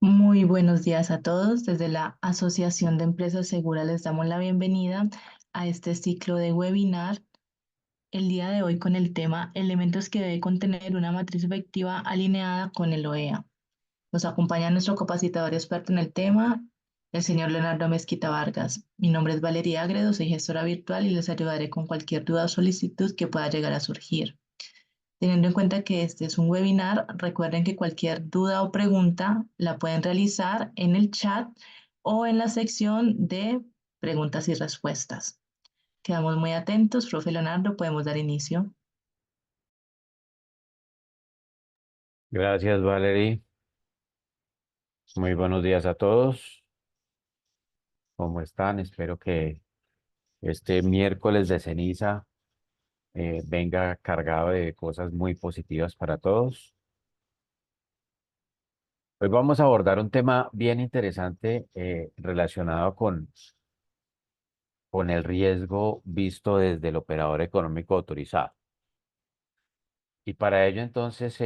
Muy buenos días a todos. Desde la Asociación de Empresas Seguras les damos la bienvenida a este ciclo de webinar. El día de hoy con el tema elementos que debe contener una matriz efectiva alineada con el OEA. Nos acompaña nuestro capacitador experto en el tema, el señor Leonardo Mezquita Vargas. Mi nombre es Valeria Agredo, soy gestora virtual y les ayudaré con cualquier duda o solicitud que pueda llegar a surgir. Teniendo en cuenta que este es un webinar, recuerden que cualquier duda o pregunta la pueden realizar en el chat o en la sección de preguntas y respuestas. Quedamos muy atentos. Profe Leonardo, podemos dar inicio. Gracias, Valerie. Muy buenos días a todos. ¿Cómo están? Espero que este miércoles de ceniza venga cargado de cosas muy positivas para todos. Hoy vamos a abordar un tema bien interesante relacionado con el riesgo visto desde el operador económico autorizado. Y para ello, entonces,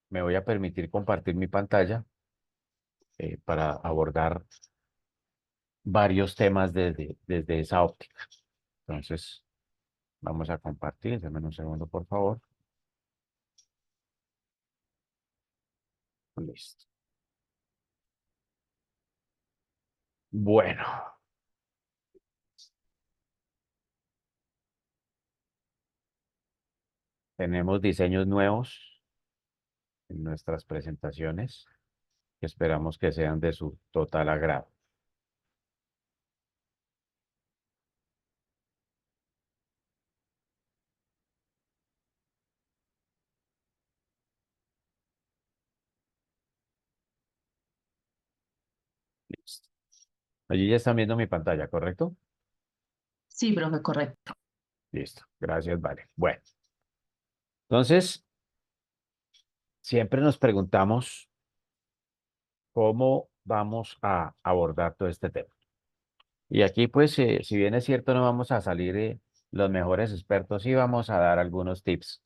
me voy a permitir compartir mi pantalla para abordar varios temas desde esa óptica. Entonces, vamos a compartir. Denme un segundo, por favor. Listo. Bueno, tenemos diseños nuevos en nuestras presentaciones que esperamos que sean de su total agrado. Listo. Allí ya están viendo mi pantalla, ¿correcto? Sí, profe, correcto. Listo. Gracias, vale. Bueno, entonces, siempre nos preguntamos cómo vamos a abordar todo este tema. Y aquí, pues, si bien es cierto, no vamos a salir los mejores expertos, sí vamos a dar algunos tips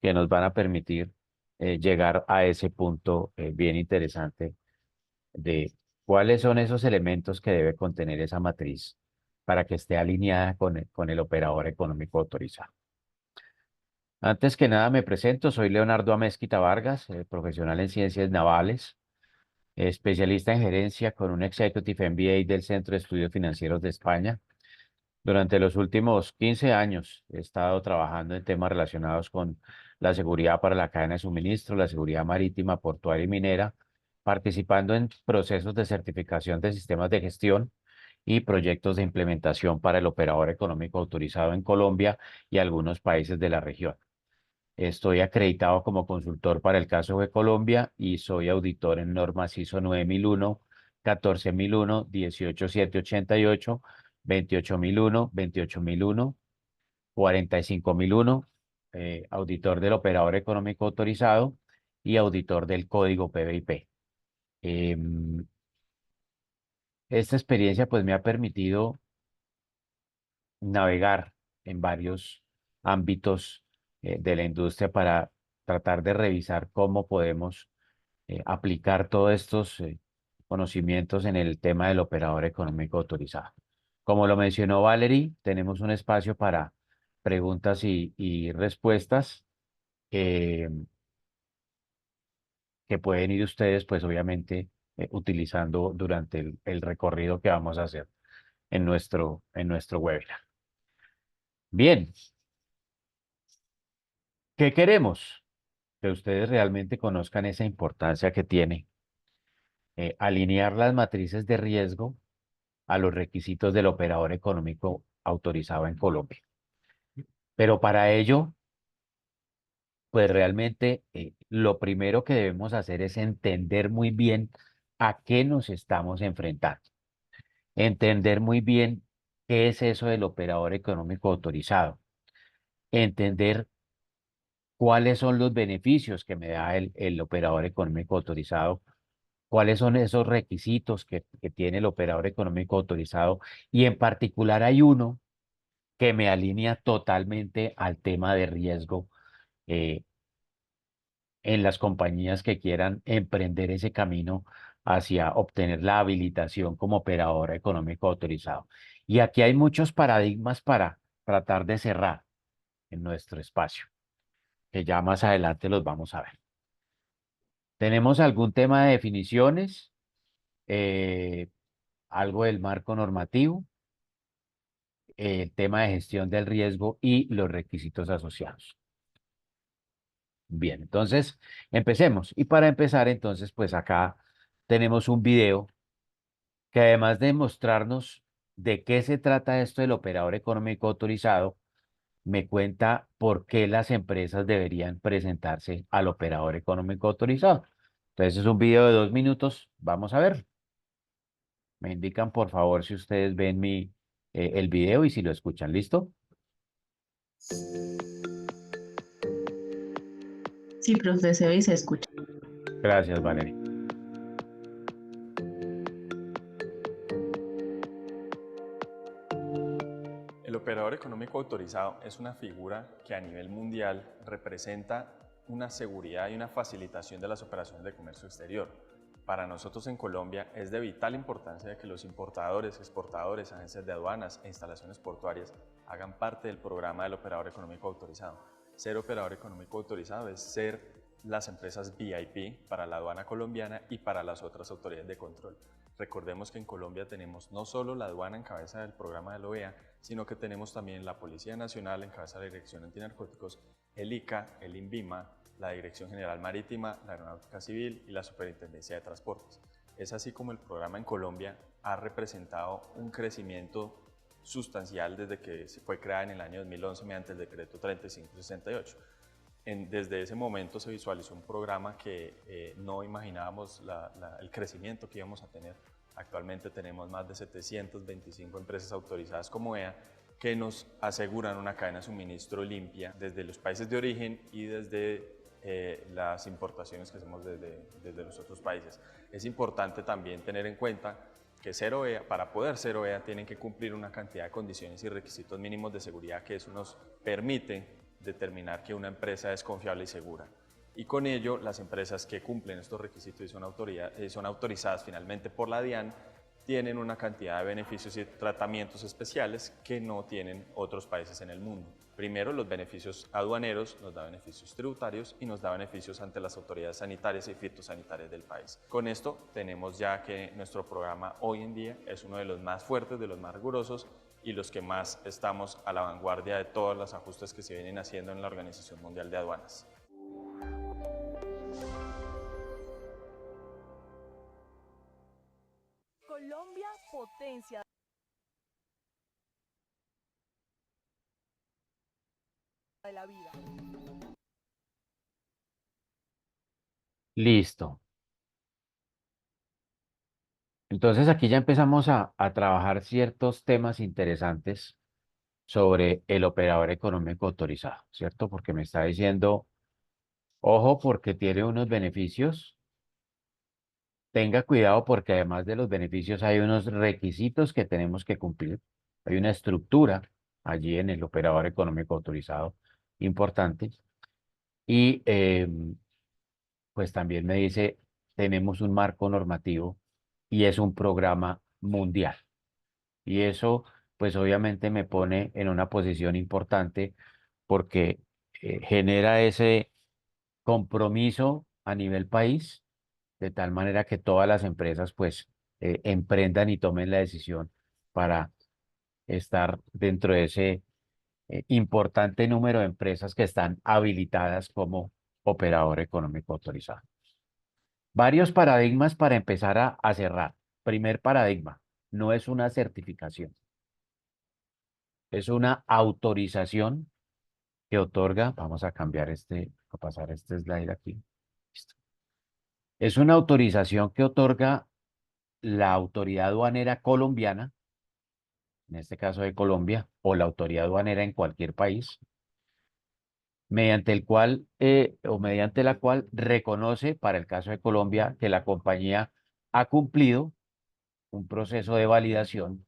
que nos van a permitir llegar a ese punto bien interesante de cuáles son esos elementos que debe contener esa matriz para que esté alineada con el operador económico autorizado. Antes que nada, me presento, soy Leonardo Amezquita Vargas, profesional en ciencias navales, especialista en gerencia con un Executive MBA del Centro de Estudios Financieros de España. Durante los últimos 15 años he estado trabajando en temas relacionados con la seguridad para la cadena de suministro, la seguridad marítima, portuaria y minera, participando en procesos de certificación de sistemas de gestión y proyectos de implementación para el operador económico autorizado en Colombia y algunos países de la región. Estoy acreditado como consultor para el caso de Colombia y soy auditor en normas ISO 9001, 14001, 18788, 28001, 28001, 45001, auditor del operador económico autorizado y auditor del código PBIP. Em, Esta experiencia pues me ha permitido navegar en varios ámbitos de la industria para tratar de revisar cómo podemos aplicar todos estos conocimientos en el tema del operador económico autorizado. Como lo mencionó Valerie, tenemos un espacio para preguntas y respuestas eh, que pueden ir ustedes, pues obviamente, utilizando durante el recorrido que vamos a hacer en nuestro webinar. Bien, ¿qué queremos? Que ustedes realmente conozcan esa importancia que tiene alinear las matrices de riesgo a los requisitos del operador económico autorizado en Colombia. Pero para ello, pues realmente lo primero que debemos hacer es entender muy bien a qué nos estamos enfrentando. Entender muy bien qué es eso del operador económico autorizado. Entender cuáles son los beneficios que me da el operador económico autorizado, cuáles son esos requisitos que tiene el operador económico autorizado y en particular hay uno que me alinea totalmente al tema de riesgo eh, en las compañías que quieran emprender ese camino hacia obtener la habilitación como operador económico autorizado. Y aquí hay muchos paradigmas para tratar de cerrar en nuestro espacio, que ya más adelante los vamos a ver. ¿Tenemos algún tema de definiciones? Eh, Algo del marco normativo, el tema de gestión del riesgo y los requisitos asociados. Bien, entonces empecemos. Y para empezar, entonces, pues acá tenemos un video que además de mostrarnos de qué se trata esto del operador económico autorizado, me cuenta por qué las empresas deberían presentarse al operador económico autorizado. Entonces es un video de 2 minutos. Vamos a ver. Me indican, por favor, si ustedes ven el video y si lo escuchan. ¿Listo? Sí, profe, se ve y se escucha. Gracias, Valeria. El operador económico autorizado es una figura que a nivel mundial representa una seguridad y una facilitación de las operaciones de comercio exterior. Para nosotros en Colombia es de vital importancia de que los importadores, exportadores, agencias de aduanas e instalaciones portuarias hagan parte del programa del operador económico autorizado. Ser operador económico autorizado es ser las empresas VIP para la aduana colombiana y para las otras autoridades de control. Recordemos que en Colombia tenemos no solo la aduana en cabeza del programa de la OEA, sino que tenemos también la Policía Nacional en cabeza de la Dirección Antinarcóticos, el ICA, el INVIMA, la Dirección General Marítima, la Aeronáutica Civil y la Superintendencia de Transportes. Es así como el programa en Colombia ha representado un crecimiento sustancial desde que se fue creada en el año 2011 mediante el decreto 3568. Desde ese momento se visualizó un programa que no imaginábamos el crecimiento que íbamos a tener. Actualmente tenemos más de 725 empresas autorizadas como EA que nos aseguran una cadena de suministro limpia desde los países de origen y desde las importaciones que hacemos desde los otros países. Es importante también tener en cuenta que para poder ser OEA tienen que cumplir una cantidad de condiciones y requisitos mínimos de seguridad que eso nos permite determinar que una empresa es confiable y segura. Y con ello, las empresas que cumplen estos requisitos y son autorizadas finalmente por la DIAN tienen una cantidad de beneficios y tratamientos especiales que no tienen otros países en el mundo. Primero, los beneficios aduaneros, nos da beneficios tributarios y nos da beneficios ante las autoridades sanitarias y fitosanitarias del país. Con esto tenemos ya que nuestro programa hoy en día es uno de los más fuertes, de los más rigurosos y los que más estamos a la vanguardia de todos los ajustes que se vienen haciendo en la Organización Mundial de Aduanas. Colombia, potencia de la vida. Listo. Entonces aquí ya empezamos a trabajar ciertos temas interesantes sobre el operador económico autorizado, ¿cierto? Porque me está diciendo, ojo, porque tiene unos beneficios. Tenga cuidado porque además de los beneficios hay unos requisitos que tenemos que cumplir. Hay una estructura allí en el operador económico autorizado importante. Y pues también me dice, tenemos un marco normativo y es un programa mundial. Y eso, pues obviamente me pone en una posición importante porque genera ese compromiso a nivel país, de tal manera que todas las empresas pues emprendan y tomen la decisión para estar dentro de ese importante número de empresas que están habilitadas como operador económico autorizado. Varios paradigmas para empezar a cerrar. Primer paradigma, no es una certificación, es una autorización que otorga, vamos a cambiar a pasar este slide aquí. Listo. Es una autorización que otorga la autoridad aduanera colombiana, en este caso de Colombia, o la autoridad aduanera en cualquier país, mediante el cual o mediante la cual reconoce, para el caso de Colombia, que la compañía ha cumplido un proceso de validación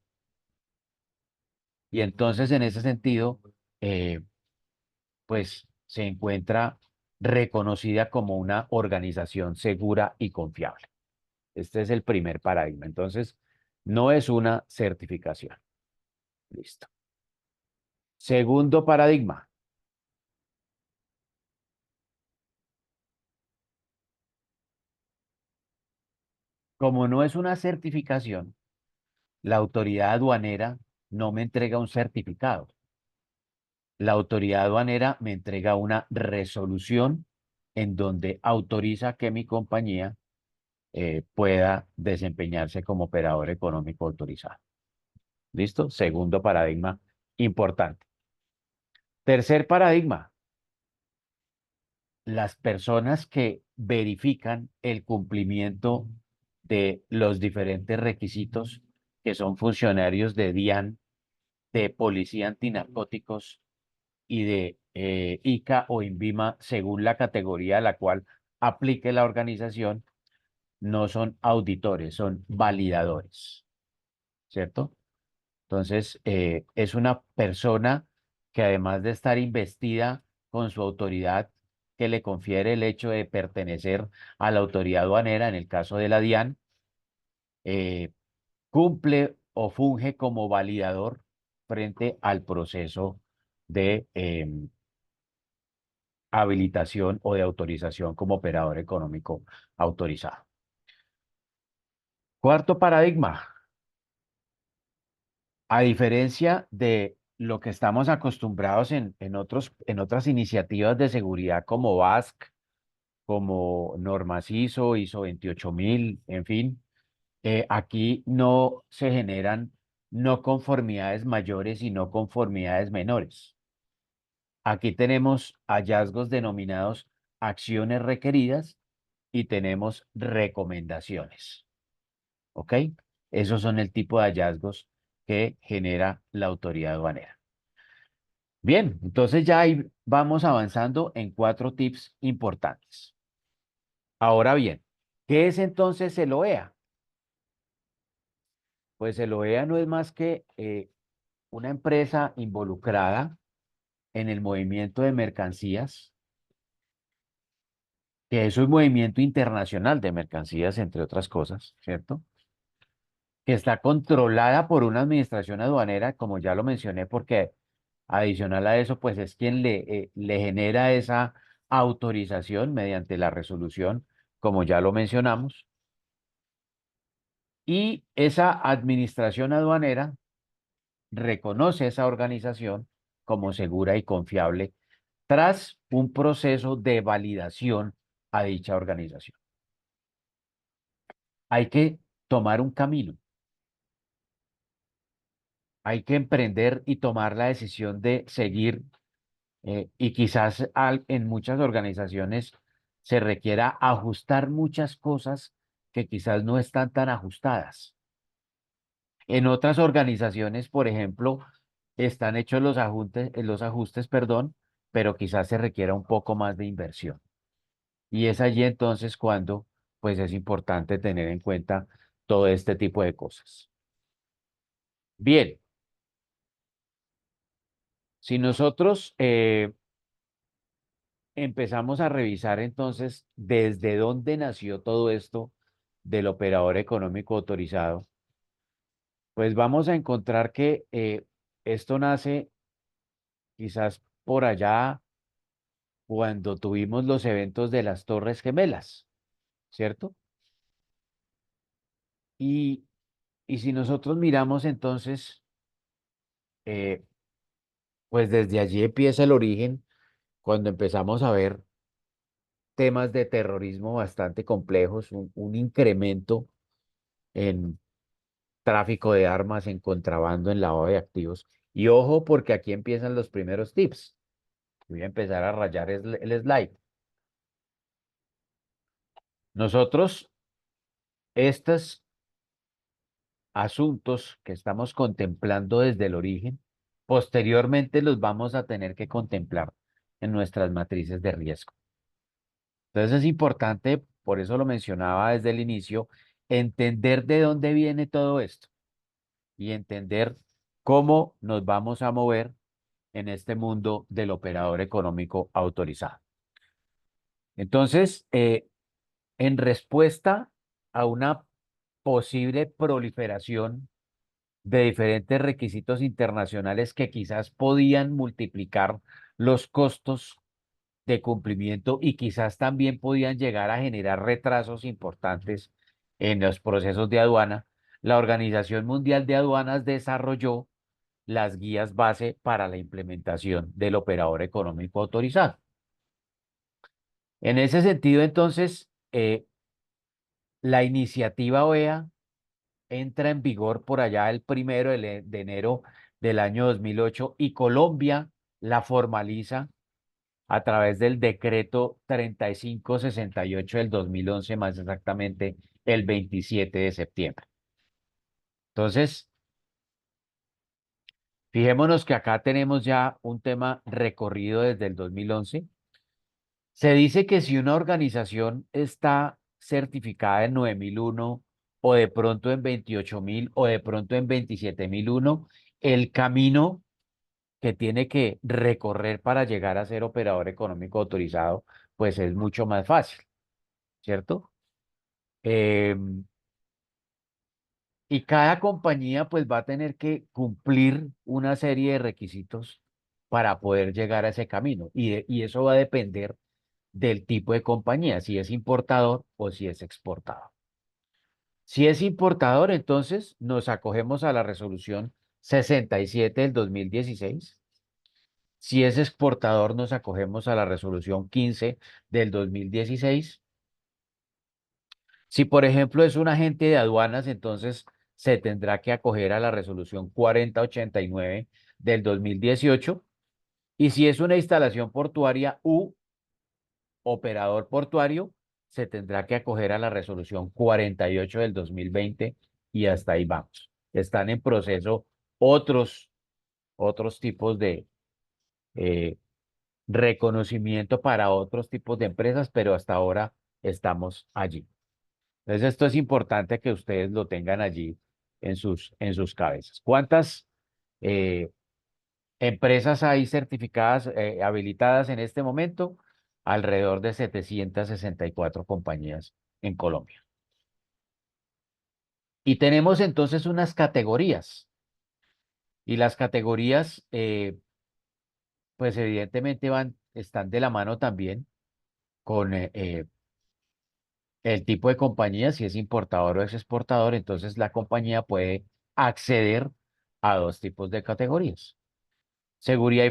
y entonces en ese sentido, pues se encuentra reconocida como una organización segura y confiable. Este es el primer paradigma. Entonces, no es una certificación. Listo. Segundo paradigma. Como no es una certificación, la autoridad aduanera no me entrega un certificado. La autoridad aduanera me entrega una resolución en donde autoriza que mi compañía pueda desempeñarse como operador económico autorizado. ¿Listo? Segundo paradigma importante. Tercer paradigma. Las personas que verifican el cumplimiento de los diferentes requisitos que son funcionarios de DIAN, de Policía Antinarcóticos y de ICA o INVIMA, según la categoría a la cual aplique la organización, no son auditores, son validadores, ¿cierto? Entonces, es una persona que además de estar investida con su autoridad, que le confiere el hecho de pertenecer a la autoridad aduanera, en el caso de la DIAN, eh, cumple o funge como validador frente al proceso de habilitación o de autorización como operador económico autorizado. Cuarto paradigma. A diferencia de lo que estamos acostumbrados en otras iniciativas de seguridad como BASC, como normas ISO, ISO 28000, en fin, aquí no se generan no conformidades mayores y no conformidades menores. Aquí tenemos hallazgos denominados acciones requeridas y tenemos recomendaciones. ¿Ok? Esos son el tipo de hallazgos que genera la autoridad aduanera. Bien, entonces ya ahí vamos avanzando en 4 tips importantes. Ahora bien, ¿qué es entonces el OEA? Pues el OEA no es más que una empresa involucrada en el movimiento de mercancías, que es un movimiento internacional de mercancías, entre otras cosas, ¿cierto? Que está controlada por una administración aduanera, como ya lo mencioné, porque adicional a eso, pues es quien le genera esa autorización mediante la resolución, como ya lo mencionamos. Y esa administración aduanera reconoce esa organización como segura y confiable tras un proceso de validación a dicha organización. Hay que tomar un camino, hay que emprender y tomar la decisión de seguir y quizás en muchas organizaciones se requiera ajustar muchas cosas que quizás no están tan ajustadas. En otras organizaciones, por ejemplo, están hechos los ajustes, perdón, pero quizás se requiera un poco más de inversión. Y es allí entonces cuando, pues es importante tener en cuenta todo este tipo de cosas. Bien, si nosotros empezamos a revisar entonces desde dónde nació todo esto del operador económico autorizado, pues vamos a encontrar que esto nace quizás por allá cuando tuvimos los eventos de las Torres Gemelas, ¿cierto? Y, y si nosotros miramos entonces, eh, pues desde allí empieza el origen, cuando empezamos a ver temas de terrorismo bastante complejos, un incremento en tráfico de armas, en contrabando, en lavado de activos. Y ojo, porque aquí empiezan los primeros tips. Voy a empezar a rayar el slide. Nosotros, estos asuntos que estamos contemplando desde el origen, posteriormente los vamos a tener que contemplar en nuestras matrices de riesgo. Entonces es importante, por eso lo mencionaba desde el inicio, entender de dónde viene todo esto y entender cómo nos vamos a mover en este mundo del operador económico autorizado. Entonces, en respuesta a una posible proliferación de diferentes requisitos internacionales que quizás podían multiplicar los costos de cumplimiento y quizás también podían llegar a generar retrasos importantes en los procesos de aduana, la Organización Mundial de Aduanas desarrolló las guías base para la implementación del operador económico autorizado. En ese sentido, entonces, la iniciativa OEA entra en vigor por allá el 1 de enero del año 2008 y Colombia la formaliza a través del decreto 3568 del 2011, más exactamente el 27 de septiembre. Entonces, fijémonos que acá tenemos ya un tema recorrido desde el 2011. Se dice que si una organización está certificada en 9001 o de pronto en 28000 o de pronto en 27001, el camino que tiene que recorrer para llegar a ser operador económico autorizado, pues es mucho más fácil, ¿cierto? Y cada compañía pues va a tener que cumplir una serie de requisitos para poder llegar a ese camino. Y eso va a depender del tipo de compañía, si es importador o si es exportador. Si es importador, entonces nos acogemos a la resolución 67 del 2016. Si es exportador, nos acogemos a la resolución 15 del 2016. Si, por ejemplo, es un agente de aduanas, entonces se tendrá que acoger a la resolución 4089 del 2018. Y si es una instalación portuaria u operador portuario, se tendrá que acoger a la resolución 48 del 2020 y hasta ahí vamos. Están en proceso otros, otros tipos de eh, reconocimiento para otros tipos de empresas, pero hasta ahora estamos allí. Entonces, esto es importante que ustedes lo tengan allí en sus cabezas. ¿Cuántas eh, empresas hay certificadas, habilitadas en este momento? Alrededor de 764 compañías en Colombia. Y tenemos entonces unas categorías. Y las categorías, pues evidentemente están de la mano también con el tipo de compañía, si es importador o es exportador, entonces la compañía puede acceder a dos tipos de categorías. Seguridad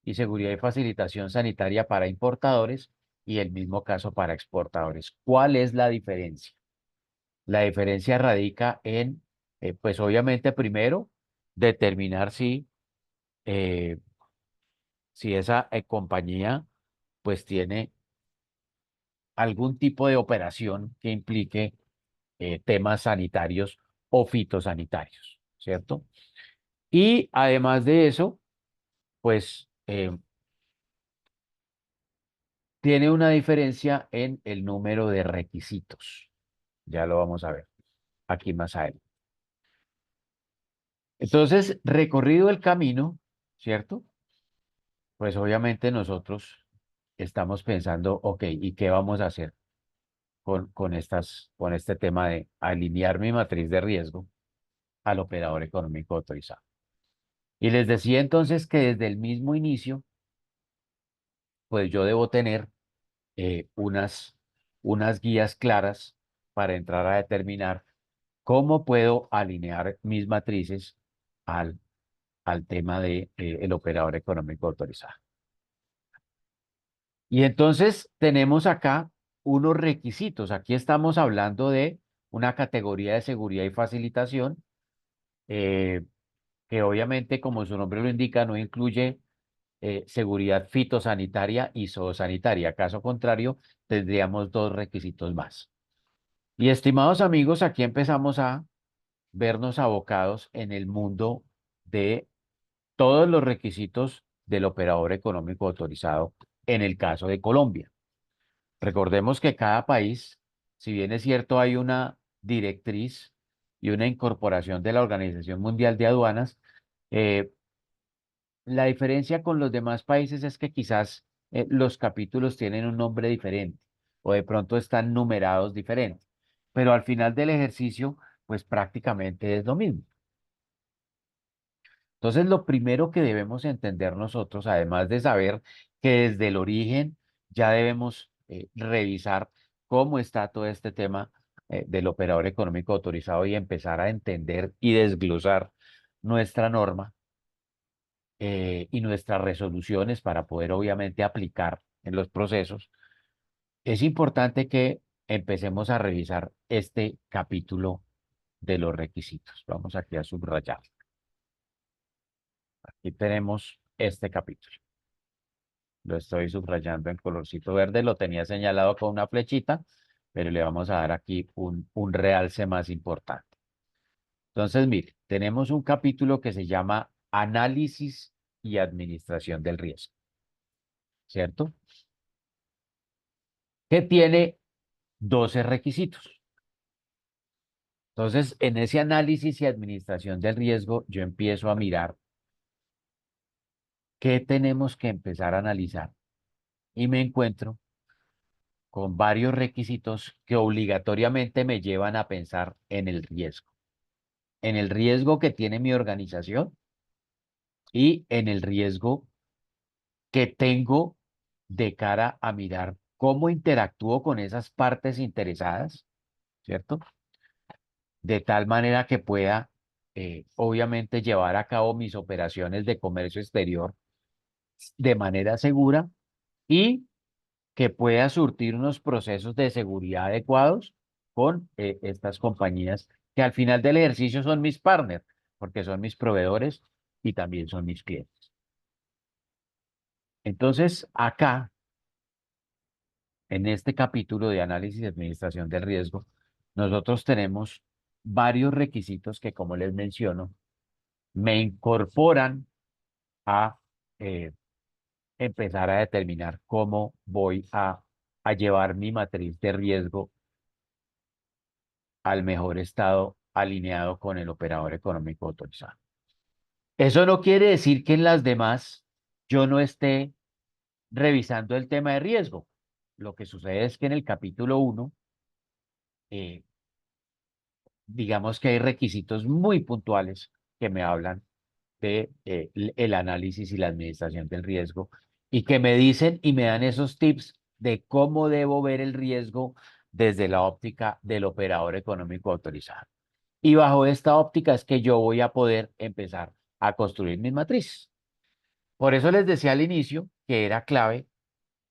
y seguridad y facilitación sanitaria para importadores y el mismo caso para exportadores. ¿Cuál es la diferencia? La diferencia radica en, pues obviamente primero, determinar eh, si esa compañía pues tiene algún tipo de operación que implique temas sanitarios o fitosanitarios, ¿cierto? Y además de eso, pues tiene una diferencia en el número de requisitos. Ya lo vamos a ver aquí más adelante. Entonces, recorrido el camino, ¿cierto? Pues obviamente nosotros estamos pensando, ok, ¿y qué vamos a hacer con este tema de alinear mi matriz de riesgo al operador económico autorizado? Y les decía entonces que desde el mismo inicio, pues yo debo tener unas guías claras para entrar a determinar cómo puedo alinear mis matrices al, al tema de, el operador económico autorizado. Y entonces tenemos acá unos requisitos. Aquí estamos hablando de una categoría de seguridad y facilitación, eh, que obviamente, como su nombre lo indica, no incluye seguridad fitosanitaria y zoosanitaria. Caso contrario, tendríamos dos requisitos más. Y estimados amigos, aquí empezamos a vernos abocados en el mundo de todos los requisitos del operador económico autorizado en el caso de Colombia. Recordemos que cada país, si bien es cierto, hay una directriz y una incorporación de la Organización Mundial de Aduanas, la diferencia con los demás países es que quizás los capítulos tienen un nombre diferente o de pronto están numerados diferentes, pero al final del ejercicio, pues prácticamente es lo mismo. Entonces, lo primero que debemos entender nosotros, además de saber que desde el origen ya debemos revisar cómo está todo este tema del operador económico autorizado y empezar a entender y desglosar nuestra norma y nuestras resoluciones para poder obviamente aplicar en los procesos, es importante que empecemos a revisar este capítulo de los requisitos. Vamos aquí a subrayar. Aquí tenemos este capítulo. Lo estoy subrayando en colorcito verde, lo tenía señalado con una flechita, pero le vamos a dar aquí un realce más importante. Entonces, mire, tenemos un capítulo que se llama Análisis y Administración del Riesgo, ¿cierto? Que tiene 12 requisitos. Entonces, en ese análisis y administración del riesgo, yo empiezo a mirar qué tenemos que empezar a analizar y me encuentro con varios requisitos que obligatoriamente me llevan a pensar en el riesgo que tiene mi organización y en el riesgo que tengo de cara a mirar cómo interactúo con esas partes interesadas, ¿cierto? De tal manera que pueda, obviamente, llevar a cabo mis operaciones de comercio exterior de manera segura y que pueda surtir unos procesos de seguridad adecuados con estas compañías que al final del ejercicio son mis partners, porque son mis proveedores y también son mis clientes. Entonces, acá, en este capítulo de análisis y administración del riesgo, nosotros tenemos varios requisitos que, como les menciono, me incorporan a eh, empezar a determinar cómo voy a llevar mi matriz de riesgo al mejor estado alineado con el operador económico autorizado. Eso no quiere decir que en las demás yo no esté revisando el tema de riesgo. Lo que sucede es que en el capítulo 1, eh, digamos que hay requisitos muy puntuales que me hablan de el análisis y la administración del riesgo y que me dicen y me dan esos tips de cómo debo ver el riesgo desde la óptica del operador económico autorizado. Y bajo esta óptica es que yo voy a poder empezar a construir mis matrices. Por eso les decía al inicio que era clave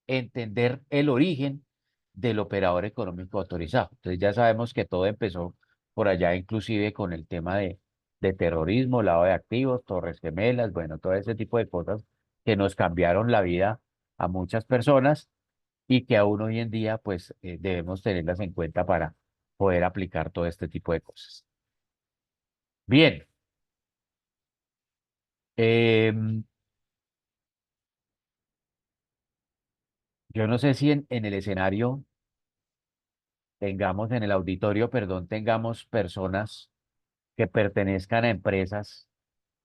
entender el origen del operador económico autorizado. Entonces ya sabemos que todo empezó por allá, inclusive con el tema de terrorismo, lavado de activos, torres gemelas, bueno, todo ese tipo de cosas que nos cambiaron la vida a muchas personas y que aún hoy en día pues debemos tenerlas en cuenta para poder aplicar todo este tipo de cosas. Bien, em, yo no sé si en el escenario tengamos, en el auditorio, perdón, tengamos personas que pertenezcan a empresas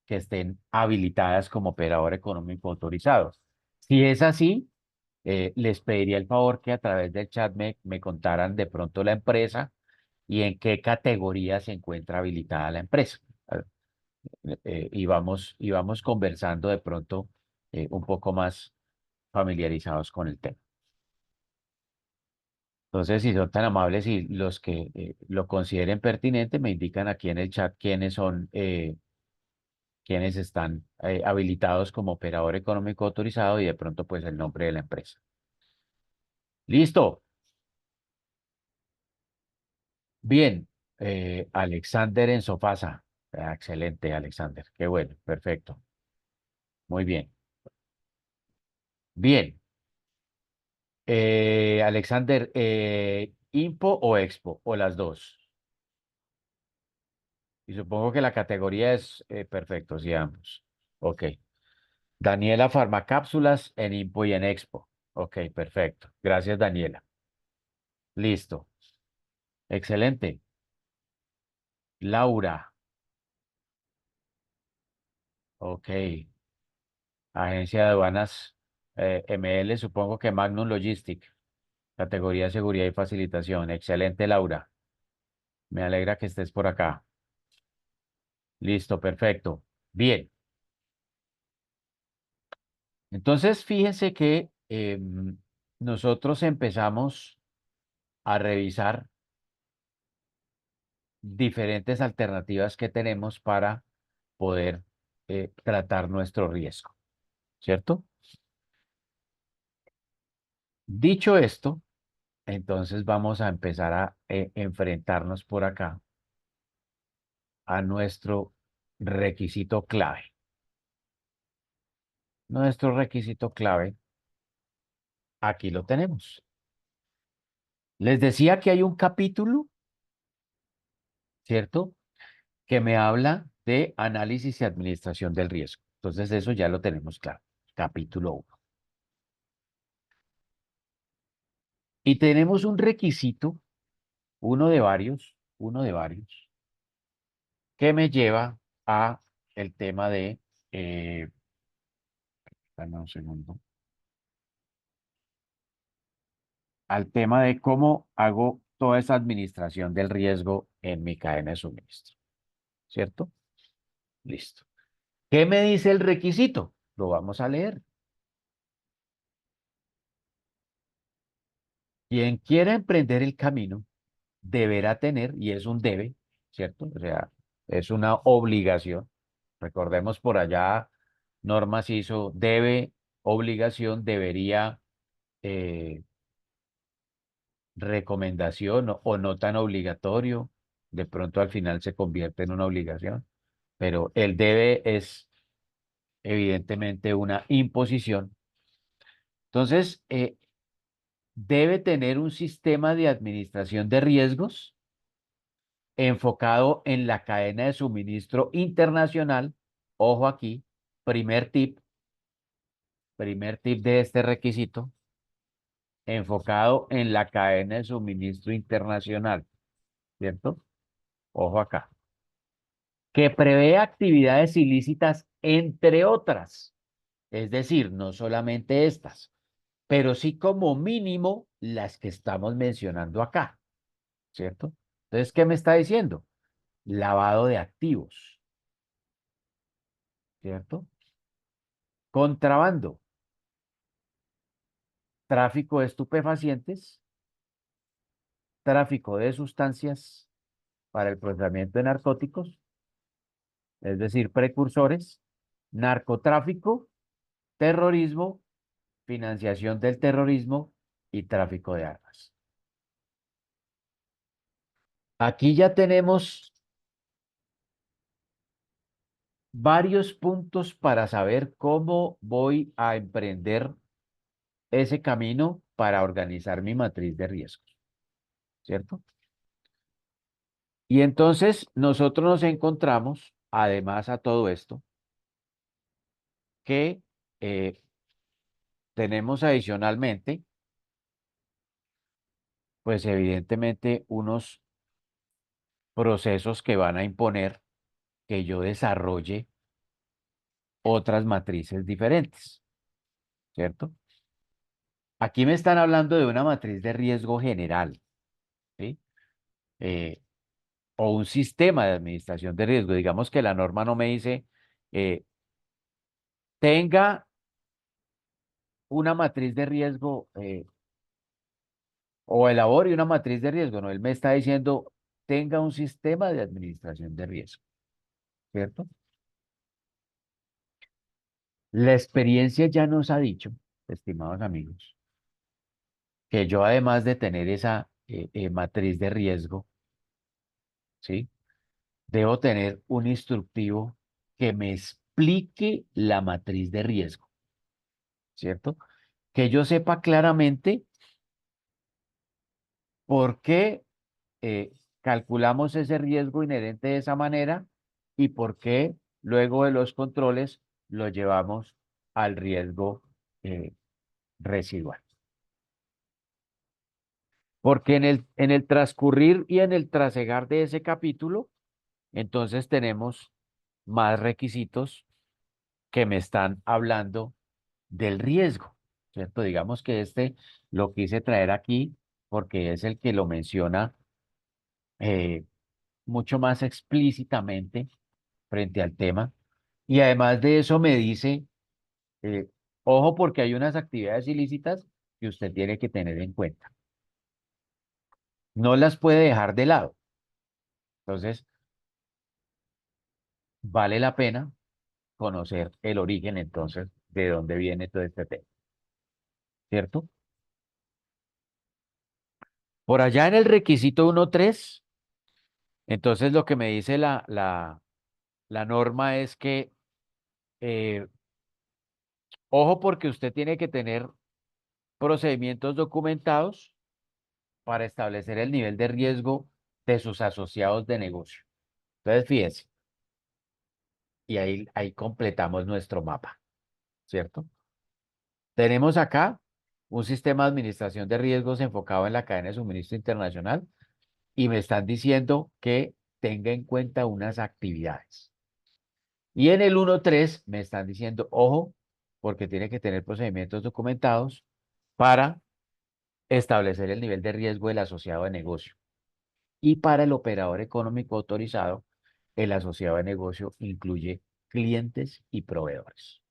que estén habilitadas como operador económico autorizados. Si es así, les pediría el favor que a través del chat me contaran de pronto la empresa y en qué categoría se encuentra habilitada la empresa. Y vamos conversando de pronto un poco más familiarizados con el tema. Entonces, si son tan amables y los que lo consideren pertinente, me indican aquí en el chat quiénes son, quiénes están habilitados como operador económico autorizado y de pronto pues el nombre de la empresa. Listo. Bien. Alexander en Sofasa. Excelente, Alexander. Qué bueno. Perfecto. Muy bien. Bien. Alexander, ¿Impo o Expo? O las dos. Y supongo que la categoría es perfecto, sí, ambos. Ok. Daniela Farmacápsulas en Impo y en Expo. Ok, perfecto. Gracias, Daniela. Listo. Excelente. Laura. Ok. Agencia de aduanas ML, supongo que Magnum Logistic, categoría seguridad y facilitación. Excelente, Laura. Me alegra que estés por acá. Listo, perfecto. Bien. Entonces, fíjense que nosotros empezamos a revisar diferentes alternativas que tenemos para poder tratar nuestro riesgo, ¿cierto? Dicho esto, entonces vamos a empezar a enfrentarnos por acá a nuestro requisito clave. Nuestro requisito clave, aquí lo tenemos. Les decía que hay un capítulo, ¿cierto? Que me habla de análisis y administración del riesgo. Entonces, eso ya lo tenemos claro. Capítulo 1. Y tenemos un requisito, uno de varios, que me lleva a el tema de, dame un segundo, al tema de cómo hago toda esa administración del riesgo en mi cadena de suministro, ¿cierto? Listo. ¿Qué me dice el requisito? Lo vamos a leer. Quien quiera emprender el camino deberá tener, y es un debe, ¿cierto? O sea, es una obligación. Recordemos por allá, normas hizo debe, obligación, debería, eh, recomendación o no tan obligatorio. De pronto al final se convierte en una obligación, pero el debe es evidentemente una imposición. Entonces, debe tener un sistema de administración de riesgos enfocado en la cadena de suministro internacional. Ojo aquí, primer tip de este requisito, enfocado en la cadena de suministro internacional, ¿cierto? Ojo acá. Que prevé actividades ilícitas, entre otras, es decir, no solamente estas, pero sí como mínimo las que estamos mencionando acá, ¿cierto? Entonces, ¿qué me está diciendo? Lavado de activos, ¿cierto? Contrabando, tráfico de estupefacientes, tráfico de sustancias para el procesamiento de narcóticos, es decir, precursores, narcotráfico, terrorismo, financiación del terrorismo y tráfico de armas. Aquí ya tenemos varios puntos para saber cómo voy a emprender ese camino para organizar mi matriz de riesgos, ¿cierto? Y entonces nosotros nos encontramos, además a todo esto, que tenemos adicionalmente, pues evidentemente unos procesos que van a imponer que yo desarrolle otras matrices diferentes, ¿cierto? Aquí me están hablando de una matriz de riesgo general, ¿sí? Eh, o un sistema de administración de riesgo. Digamos que la norma no me dice, tenga una matriz de riesgo o elabore una matriz de riesgo. No, él me está diciendo, tenga un sistema de administración de riesgo, ¿cierto? La experiencia ya nos ha dicho, estimados amigos, que yo además de tener esa matriz de riesgo, ¿sí? Debo tener un instructivo que me explique la matriz de riesgo, ¿cierto? Que yo sepa claramente por qué calculamos ese riesgo inherente de esa manera y por qué luego de los controles lo llevamos al riesgo residual. Porque en el transcurrir y en el trasegar de ese capítulo, entonces tenemos más requisitos que me están hablando del riesgo. ¿cierto? Digamos que este lo quise traer aquí porque es el que lo menciona eh, mucho más explícitamente frente al tema. Y además de eso me dice, eh, ojo porque hay unas actividades ilícitas que usted tiene que tener en cuenta. No las puede dejar de lado. Entonces, vale la pena conocer el origen entonces de dónde viene todo este tema, ¿cierto? Por allá en el requisito 1.3, entonces lo que me dice la norma es que, eh, ojo porque usted tiene que tener procedimientos documentados para establecer el nivel de riesgo de sus asociados de negocio. Entonces, fíjense, y ahí completamos nuestro mapa, ¿cierto? Tenemos acá un sistema de administración de riesgos enfocado en la cadena de suministro internacional y me están diciendo que tenga en cuenta unas actividades. Y en el 1.3 me están diciendo, ojo, porque tiene que tener procedimientos documentados para establecer el nivel de riesgo del asociado de negocio. Y para el operador económico autorizado, el asociado de negocio incluye clientes y proveedores.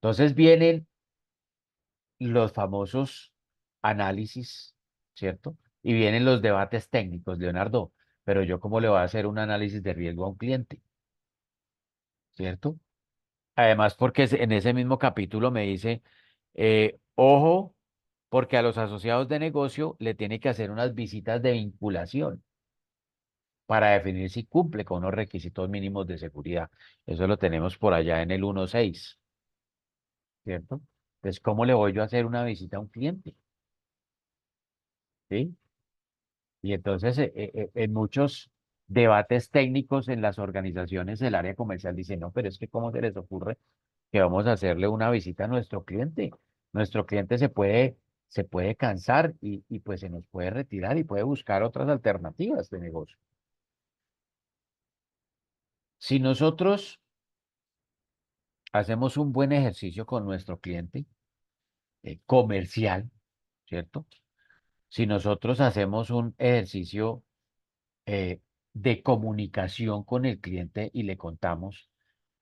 Entonces vienen los famosos análisis, ¿cierto? Y vienen los debates técnicos, Leonardo, pero yo cómo le voy a hacer un análisis de riesgo a un cliente, ¿cierto? Además, porque en ese mismo capítulo me dice, ojo, porque a los asociados de negocio le tiene que hacer unas visitas de vinculación para definir si cumple con unos requisitos mínimos de seguridad. Eso lo tenemos por allá en el 1.6, ¿cierto? Entonces, ¿cómo le voy yo a hacer una visita a un cliente? ¿Sí? Y entonces, en muchos debates técnicos en las organizaciones, el área comercial dice, no, pero es que ¿cómo se les ocurre que vamos a hacerle una visita a nuestro cliente? Nuestro cliente se puede cansar y pues se nos puede retirar y puede buscar otras alternativas de negocio. Si nosotros hacemos un buen ejercicio con nuestro cliente comercial, ¿cierto? Si nosotros hacemos un ejercicio eh, de comunicación con el cliente y le contamos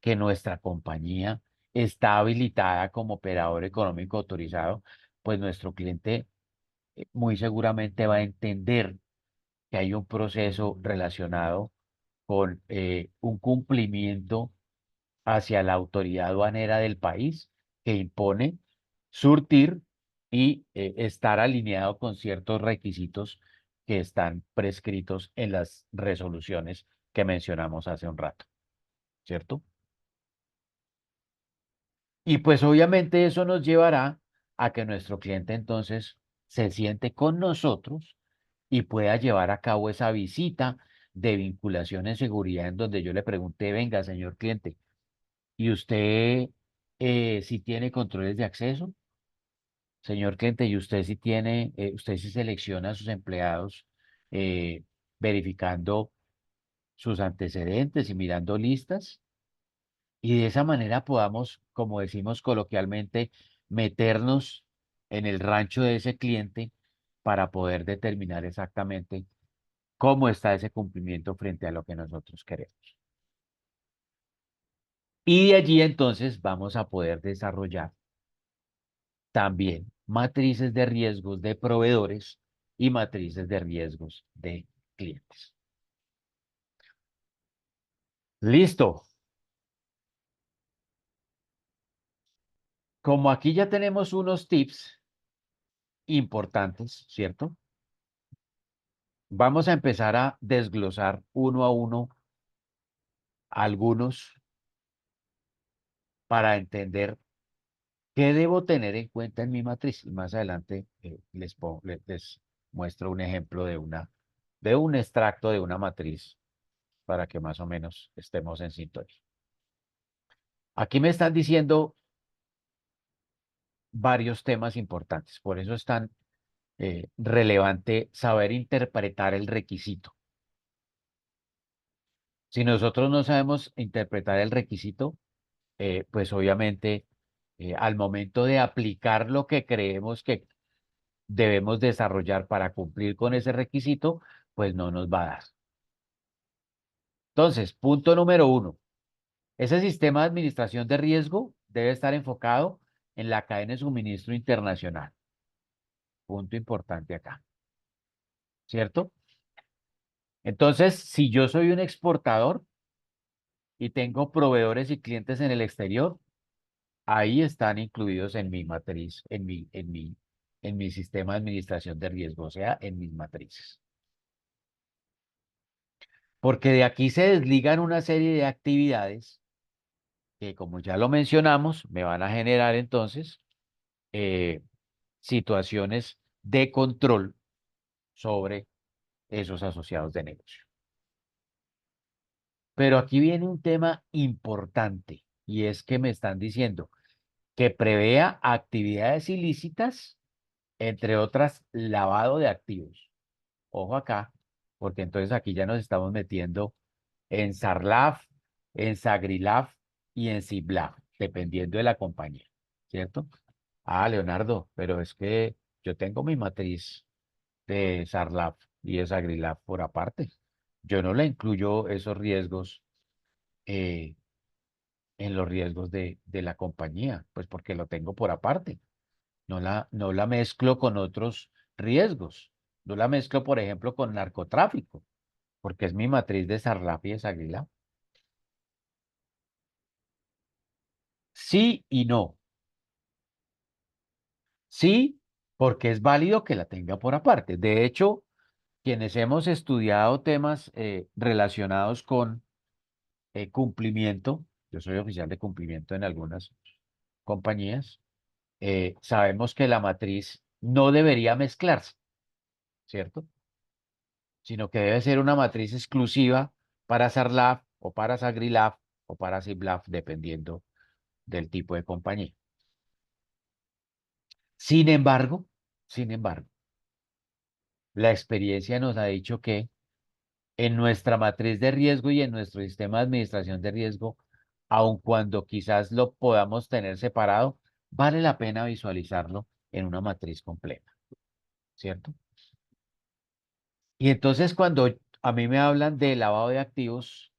que nuestra compañía está habilitada como operador económico autorizado, pues nuestro cliente muy seguramente va a entender que hay un proceso relacionado con un cumplimiento hacia la autoridad aduanera del país que impone surtir y estar alineado con ciertos requisitos que están prescritos en las resoluciones que mencionamos hace un rato, ¿cierto? Y pues obviamente eso nos llevará a que nuestro cliente entonces se siente con nosotros y pueda llevar a cabo esa visita de vinculación en seguridad en donde yo le pregunté, venga, señor cliente, ¿y usted si tiene controles de acceso? Señor cliente, ¿y usted si tiene, usted si selecciona a sus empleados eh, verificando sus antecedentes y mirando listas? Y de esa manera podamos, como decimos coloquialmente, meternos en el rancho de ese cliente para poder determinar exactamente cómo está ese cumplimiento frente a lo que nosotros queremos. Y de allí entonces vamos a poder desarrollar también matrices de riesgos de proveedores y matrices de riesgos de clientes. Listo. Como aquí ya tenemos unos tips importantes, ¿cierto? Vamos a empezar a desglosar uno a uno algunos para entender qué debo tener en cuenta en mi matriz. Y más adelante les muestro un ejemplo de un extracto de una matriz para que más o menos estemos en sintonía. Aquí me están diciendo varios temas importantes, por eso es tan relevante saber interpretar el requisito. Si nosotros no sabemos interpretar el requisito, pues obviamente al momento de aplicar lo que creemos que debemos desarrollar para cumplir con ese requisito, pues no nos va a dar. Entonces, punto número uno, ese sistema de administración de riesgo debe estar enfocado en la cadena de suministro internacional. Punto importante acá, ¿cierto? Entonces, si yo soy un exportador y tengo proveedores y clientes en el exterior, ahí están incluidos en mi matriz, en mi sistema de administración de riesgo, o sea, en mis matrices. Porque de aquí se desligan una serie de actividades que, como ya lo mencionamos, me van a generar entonces eh, situaciones de control sobre esos asociados de negocio. Pero aquí viene un tema importante y es que me están diciendo que prevea actividades ilícitas, entre otras, lavado de activos. Ojo acá, porque entonces aquí ya nos estamos metiendo en SARLAF, en SAGRILAF y en CIBLAF, dependiendo de la compañía, ¿cierto? Ah, Leonardo, pero es que yo tengo mi matriz de SARLAF y de SAGRILAF por aparte. Yo no le incluyo esos riesgos eh, en los riesgos de la compañía, pues porque lo tengo por aparte. No la mezclo con otros riesgos. No la mezclo, por ejemplo, con narcotráfico, porque es mi matriz de SARLAF y de SAGRILAF. Sí y no. Sí, porque es válido que la tenga por aparte. De hecho, quienes hemos estudiado temas relacionados con cumplimiento, yo soy oficial de cumplimiento en algunas compañías, sabemos que la matriz no debería mezclarse, ¿cierto? Sino que debe ser una matriz exclusiva para SARLAF o para SAGRILAF o para CIBLAF, dependiendo del tipo de compañía. Sin embargo, sin embargo, la experiencia nos ha dicho que en nuestra matriz de riesgo y en nuestro sistema de administración de riesgo, aun cuando quizás lo podamos tener separado, vale la pena visualizarlo en una matriz completa, ¿cierto? Y entonces cuando a mí me hablan de lavado de activos,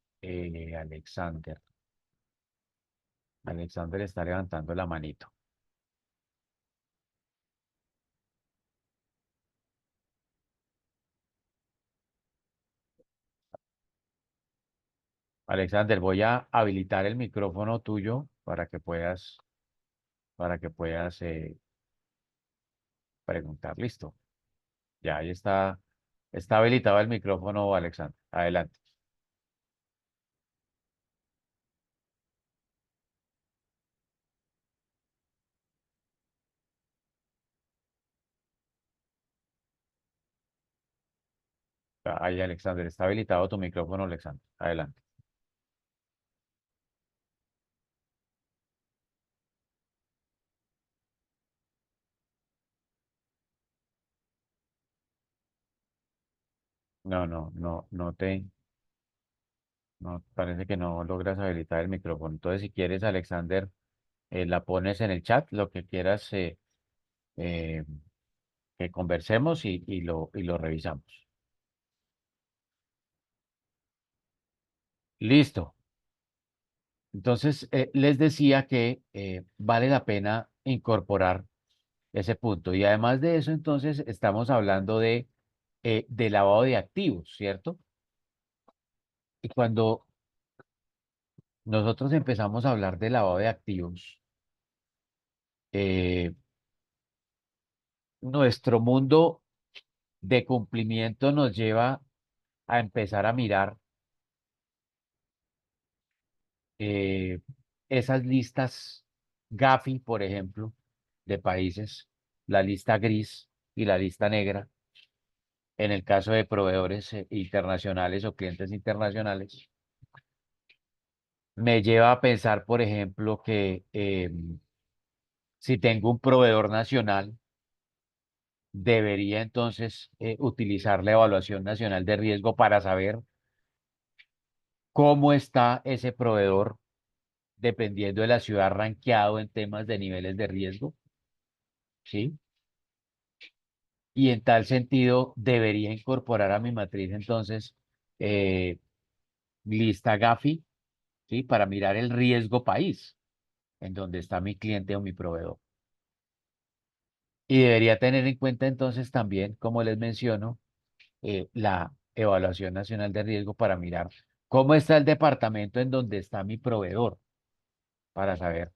Alexander está levantando la manito. Alexander, voy a habilitar el micrófono tuyo para que puedas preguntar. Listo. Ya ahí está habilitado el micrófono, Alexander. Adelante. Ahí, Alexander, está habilitado tu micrófono, Alexander. Adelante. No, no, no, no, parece que no logras habilitar el micrófono. Entonces, si quieres, Alexander, la pones en el chat, lo que quieras eh, que conversemos y lo revisamos. Listo. Entonces, les decía que vale la pena incorporar ese punto. Y además de eso, entonces, estamos hablando de lavado de activos, ¿cierto? Y cuando nosotros empezamos a hablar de lavado de activos, eh, nuestro mundo de cumplimiento nos lleva a empezar a mirar eh, esas listas Gafi, por ejemplo, de países, la lista gris y la lista negra, en el caso de proveedores internacionales o clientes internacionales, me lleva a pensar, por ejemplo, que si tengo un proveedor nacional, debería entonces utilizar la evaluación nacional de riesgo para saber cómo está ese proveedor dependiendo de la ciudad, rankeado en temas de niveles de riesgo, ¿sí? Y en tal sentido, debería incorporar a mi matriz entonces eh, lista Gafi, ¿sí? Para mirar el riesgo país en donde está mi cliente o mi proveedor. Y debería tener en cuenta entonces también, como les menciono, la evaluación nacional de riesgo para mirar cómo está el departamento en donde está mi proveedor, para saber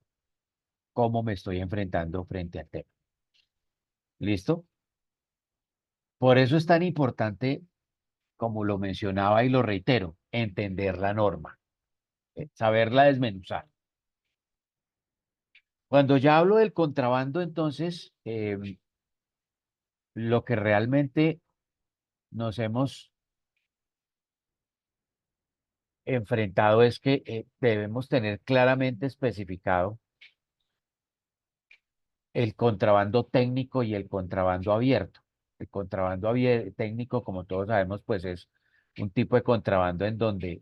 cómo me estoy enfrentando frente al tema. ¿Listo? Por eso es tan importante, como lo mencionaba y lo reitero, entender la norma, saberla desmenuzar. Cuando ya hablo del contrabando, entonces, lo que realmente nos hemos enfrentado es que debemos tener claramente especificado el contrabando técnico y el contrabando abierto. El contrabando técnico, como todos sabemos, pues es un tipo de contrabando en donde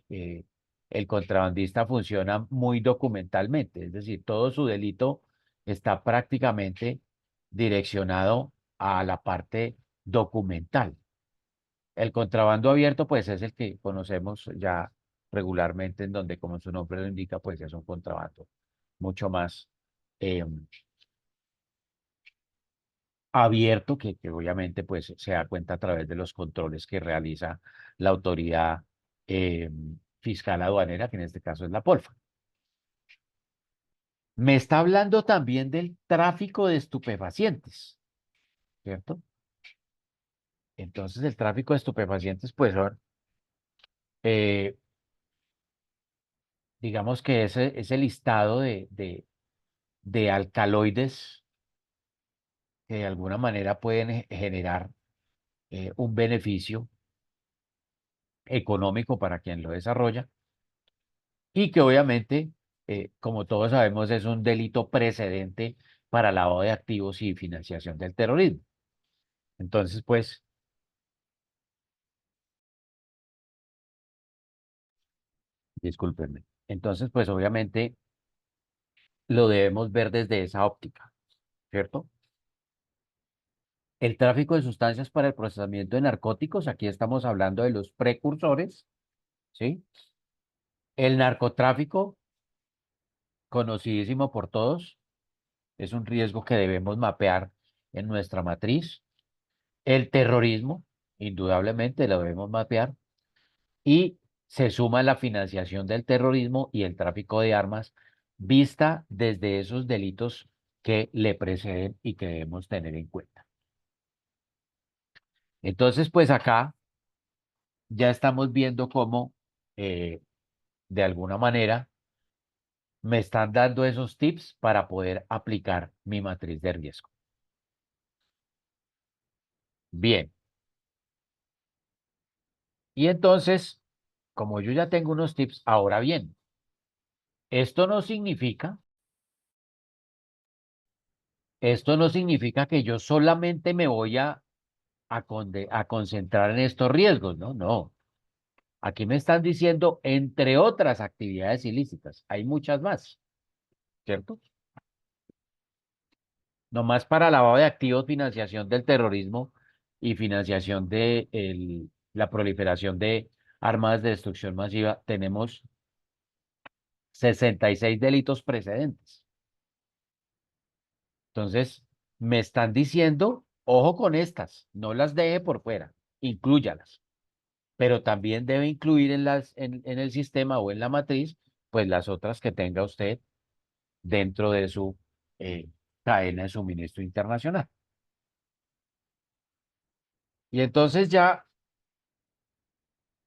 el contrabandista funciona muy documentalmente, es decir, todo su delito está prácticamente direccionado a la parte documental. El contrabando abierto, pues es el que conocemos ya regularmente, en donde, como su nombre lo indica, pues es un contrabando mucho más eh, abierto, que obviamente pues se da cuenta a través de los controles que realiza la autoridad eh, fiscal aduanera, que en este caso es la Polfa. Me está hablando también del tráfico de estupefacientes, ¿cierto? Entonces el tráfico de estupefacientes, pues son, eh, digamos que ese listado de alcaloides que de alguna manera pueden generar un beneficio económico para quien lo desarrolla y que obviamente, como todos sabemos, es un delito precedente para lavado de activos y financiación del terrorismo. Entonces, pues, discúlpenme. Entonces, pues, obviamente lo debemos ver desde esa óptica, ¿cierto? El tráfico de sustancias para el procesamiento de narcóticos, aquí estamos hablando de los precursores, ¿sí? El narcotráfico, conocidísimo por todos, es un riesgo que debemos mapear en nuestra matriz. El terrorismo, indudablemente, lo debemos mapear. Y se suma la financiación del terrorismo y el tráfico de armas vista desde esos delitos que le preceden y que debemos tener en cuenta. Entonces, pues acá ya estamos viendo cómo, eh, de alguna manera, me están dando esos tips para poder aplicar mi matriz de riesgo. Bien, y entonces, como yo ya tengo unos tips, ahora bien, esto no significa, esto no significa que yo solamente me voy a concentrar en estos riesgos, ¿no? No. Aquí me están diciendo, entre otras actividades ilícitas, hay muchas más, ¿cierto? Nomás para lavado de activos, financiación del terrorismo y financiación de la proliferación de armas de destrucción masiva, tenemos 66 delitos precedentes. Entonces, me están diciendo, ojo con estas, no las deje por fuera, inclúyalas. Pero también debe incluir en el sistema o en la matriz, pues las otras que tenga usted dentro de su eh, cadena de suministro internacional. Y entonces ya,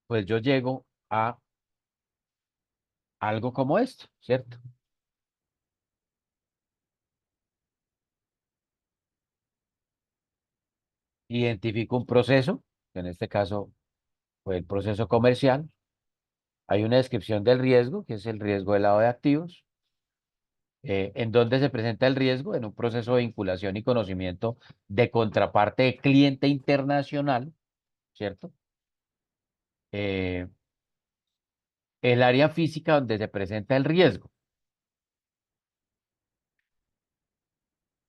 pues yo llego a algo como esto, ¿cierto? Identifico un proceso, que en este caso fue el proceso comercial. Hay una descripción del riesgo, que es el riesgo de lavado de activos. ¿En dónde se presenta el riesgo? En un proceso de vinculación y conocimiento de contraparte de cliente internacional, ¿cierto? Eh, el área física donde se presenta el riesgo.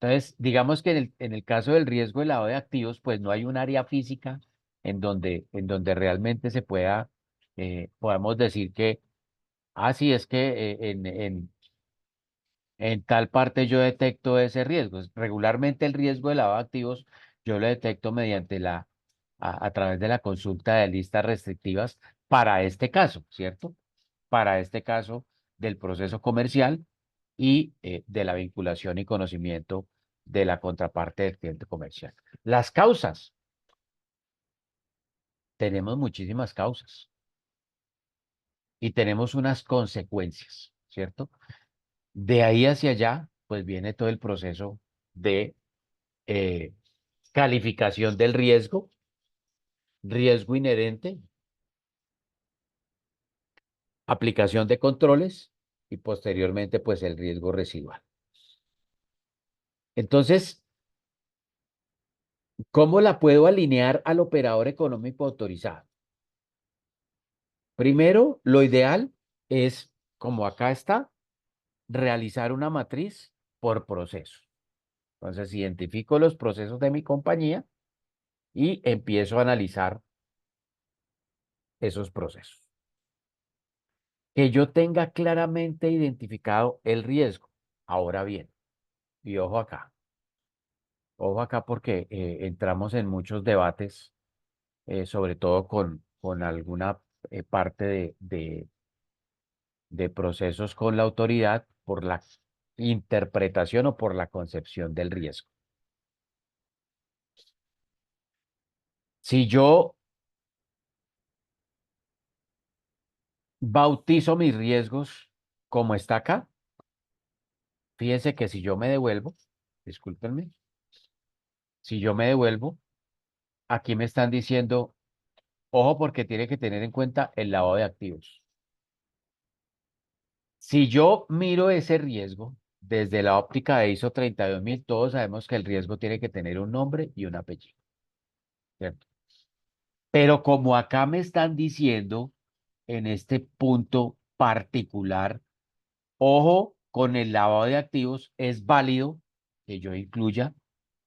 Entonces, digamos que en el caso del riesgo de lavado de activos, pues no hay un área física en donde realmente se pueda, podamos decir que, ah, sí, es que en tal parte yo detecto ese riesgo. Regularmente el riesgo de lavado de activos yo lo detecto mediante a través de la consulta de listas restrictivas para este caso, ¿cierto? Para este caso del proceso comercial y de la vinculación y conocimiento de la contraparte del cliente comercial. Las causas, tenemos muchísimas causas y tenemos unas consecuencias, ¿cierto? De ahí hacia allá, pues viene todo el proceso de eh, calificación del riesgo, riesgo inherente, aplicación de controles y posteriormente, pues el riesgo residual. Entonces, ¿cómo la puedo alinear al operador económico autorizado? Primero, lo ideal es, como acá está, realizar una matriz por proceso. Entonces, identifico los procesos de mi compañía y empiezo a analizar esos procesos. Que yo tenga claramente identificado el riesgo. Ahora bien, y ojo acá porque entramos en muchos debates, sobre todo con alguna parte de procesos con la autoridad por la interpretación o por la concepción del riesgo. Si yo bautizo mis riesgos como está acá, fíjense que si yo me devuelvo, discúlpenme, si yo me devuelvo, aquí me están diciendo, ojo porque tiene que tener en cuenta el lavado de activos. Si yo miro ese riesgo desde la óptica de ISO 32000, todos sabemos que el riesgo tiene que tener un nombre y un apellido, ¿cierto? Pero como acá me están diciendo en este punto particular, ojo con el lavado de activos, es válido que yo incluya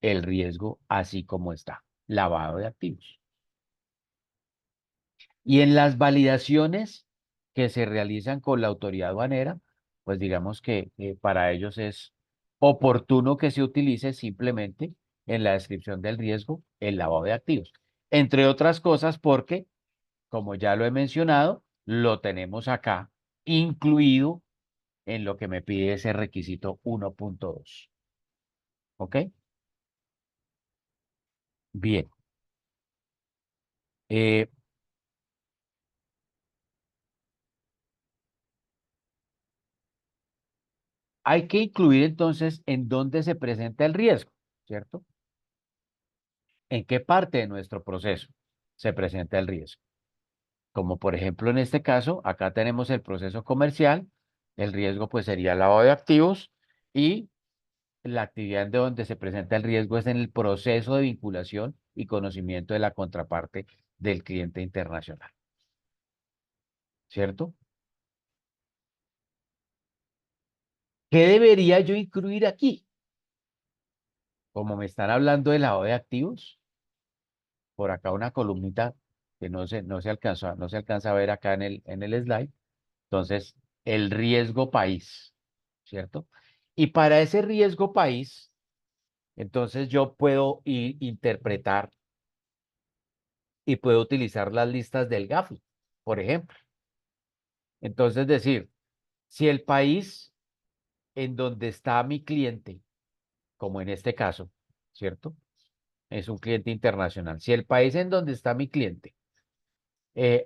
el riesgo así como está, lavado de activos. Y en las validaciones que se realizan con la autoridad aduanera, pues digamos que para ellos es oportuno que se utilice simplemente en la descripción del riesgo el lavado de activos. Entre otras cosas porque, como ya lo he mencionado, lo tenemos acá incluido en lo que me pide ese requisito 1.2. ¿Ok? Bien. Eh, Hay que incluir entonces en dónde se presenta el riesgo, ¿cierto? ¿En qué parte de nuestro proceso se presenta el riesgo? Como por ejemplo en este caso, acá tenemos el proceso comercial, el riesgo pues sería el lavado de activos y la actividad de donde se presenta el riesgo es en el proceso de vinculación y conocimiento de la contraparte del cliente internacional, ¿cierto? ¿Qué debería yo incluir aquí? Como me están hablando de lavado de activos, por acá una columnita que no se alcanza a ver acá en el slide. Entonces, el riesgo país, ¿cierto? Y para ese riesgo país, entonces yo puedo interpretar y puedo utilizar las listas del GAFI, por ejemplo. Entonces, decir, si el país en donde está mi cliente, como en este caso, ¿cierto? Es un cliente internacional. Si el país en donde está mi cliente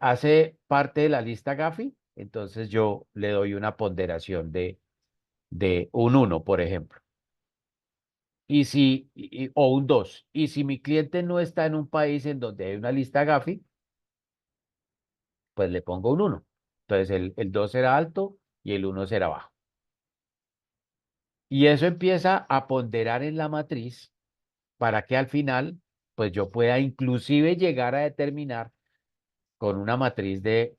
hace parte de la lista GAFI, entonces yo le doy una ponderación de un uno, por ejemplo. O un 2. Y si mi cliente no está en un país en donde hay una lista GAFI, pues le pongo un uno. Entonces el 2 será alto y el uno será bajo. Y eso empieza a ponderar en la matriz para que al final, pues yo pueda inclusive llegar a determinar con una matriz de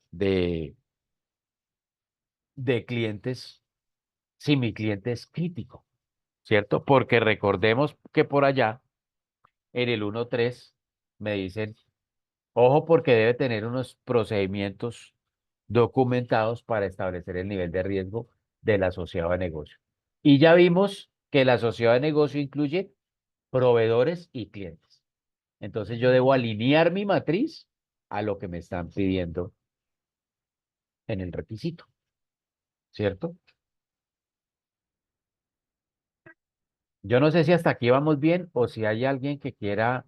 clientes si mi cliente es crítico, ¿cierto? Porque recordemos que por allá, en el 1.3, me dicen, ojo porque debe tener unos procedimientos documentados para establecer el nivel de riesgo del asociado de negocio. Y ya vimos que el asociado de negocio incluye proveedores y clientes. Entonces yo debo alinear mi matriz a lo que me están pidiendo en el requisito, ¿cierto? Yo no sé si hasta aquí vamos bien o si hay alguien que quiera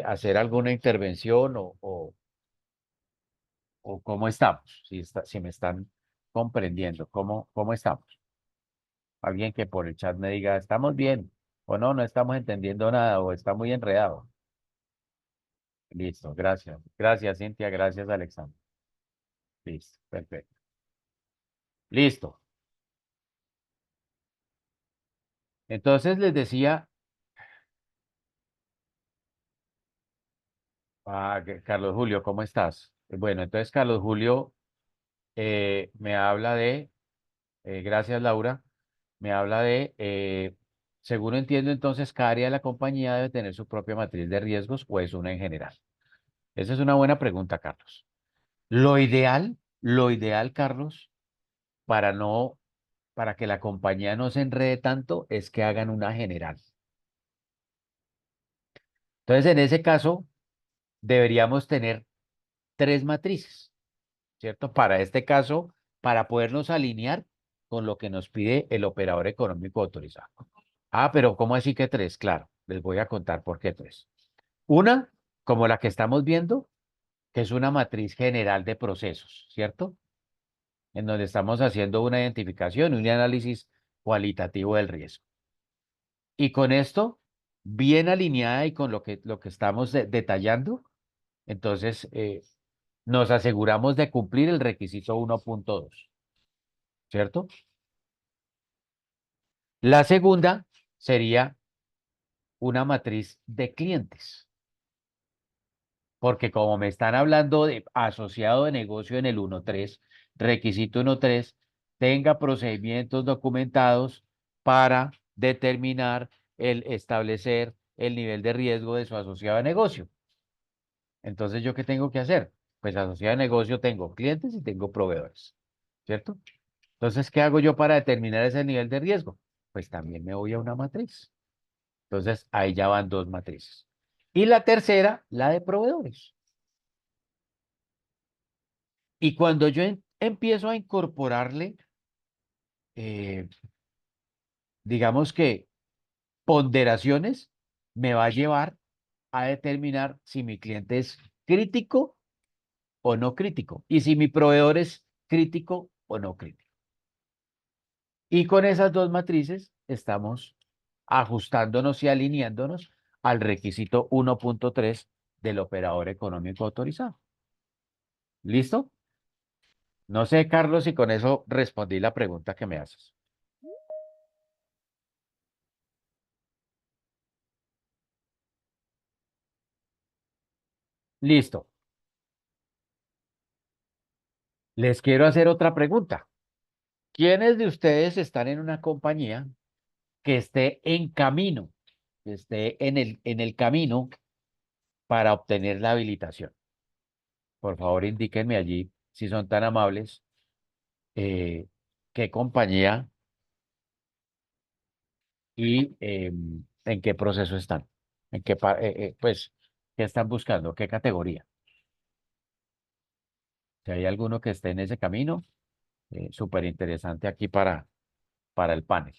hacer alguna intervención o cómo estamos, si me están comprendiendo, cómo estamos. Alguien que por el chat me diga, estamos bien o no estamos entendiendo nada o está muy enredado. Listo, gracias. Gracias, Cintia, gracias, Alexander. Listo, perfecto. Listo. Entonces les decía, Carlos Julio, ¿cómo estás? Bueno, entonces Carlos Julio me habla de, gracias Laura, me habla de, según entiendo entonces, cada área de la compañía debe tener su propia matriz de riesgos o es una en general. Esa es una buena pregunta, Carlos. Lo ideal, Carlos, para no, para que la compañía no se enrede tanto, es que hagan una general. Entonces, en ese caso, deberíamos tener tres matrices, ¿cierto? Para este caso, para podernos alinear con lo que nos pide el operador económico autorizado. Ah, pero ¿cómo así que tres? Claro, les voy a contar por qué tres. Una, como la que estamos viendo, que es una matriz general de procesos, ¿cierto? En donde estamos haciendo una identificación y un análisis cualitativo del riesgo. Y con esto, bien alineada y con lo que estamos detallando, entonces nos aseguramos de cumplir el requisito 1.2, ¿cierto? La segunda sería una matriz de clientes, porque como me están hablando de asociado de negocio en el 1.3, requisito 1.3, tenga procedimientos documentados para determinar establecer el nivel de riesgo de su asociado de negocio. Entonces, ¿yo qué tengo que hacer? Pues asociado de negocio tengo clientes y tengo proveedores, ¿cierto? Entonces, ¿qué hago yo para determinar ese nivel de riesgo? Pues también me voy a una matriz. Entonces, ahí ya van dos matrices. Y la tercera, la de proveedores. Y cuando yo empiezo a incorporarle, eh, digamos que ponderaciones, me va a llevar a determinar si mi cliente es crítico o no crítico y si mi proveedor es crítico o no crítico. Y con esas dos matrices estamos ajustándonos y alineándonos al requisito 1.3 del operador económico autorizado. ¿Listo? No sé, Carlos, si con eso respondí la pregunta que me haces. Listo. Les quiero hacer otra pregunta. ¿Quiénes de ustedes están en una compañía que esté en camino, que esté en el camino para obtener la habilitación? Por favor, indíquenme allí, si son tan amables, qué compañía y en qué proceso están, pues, qué están buscando, qué categoría. Si hay alguno que esté en ese camino, súper interesante aquí para el panel.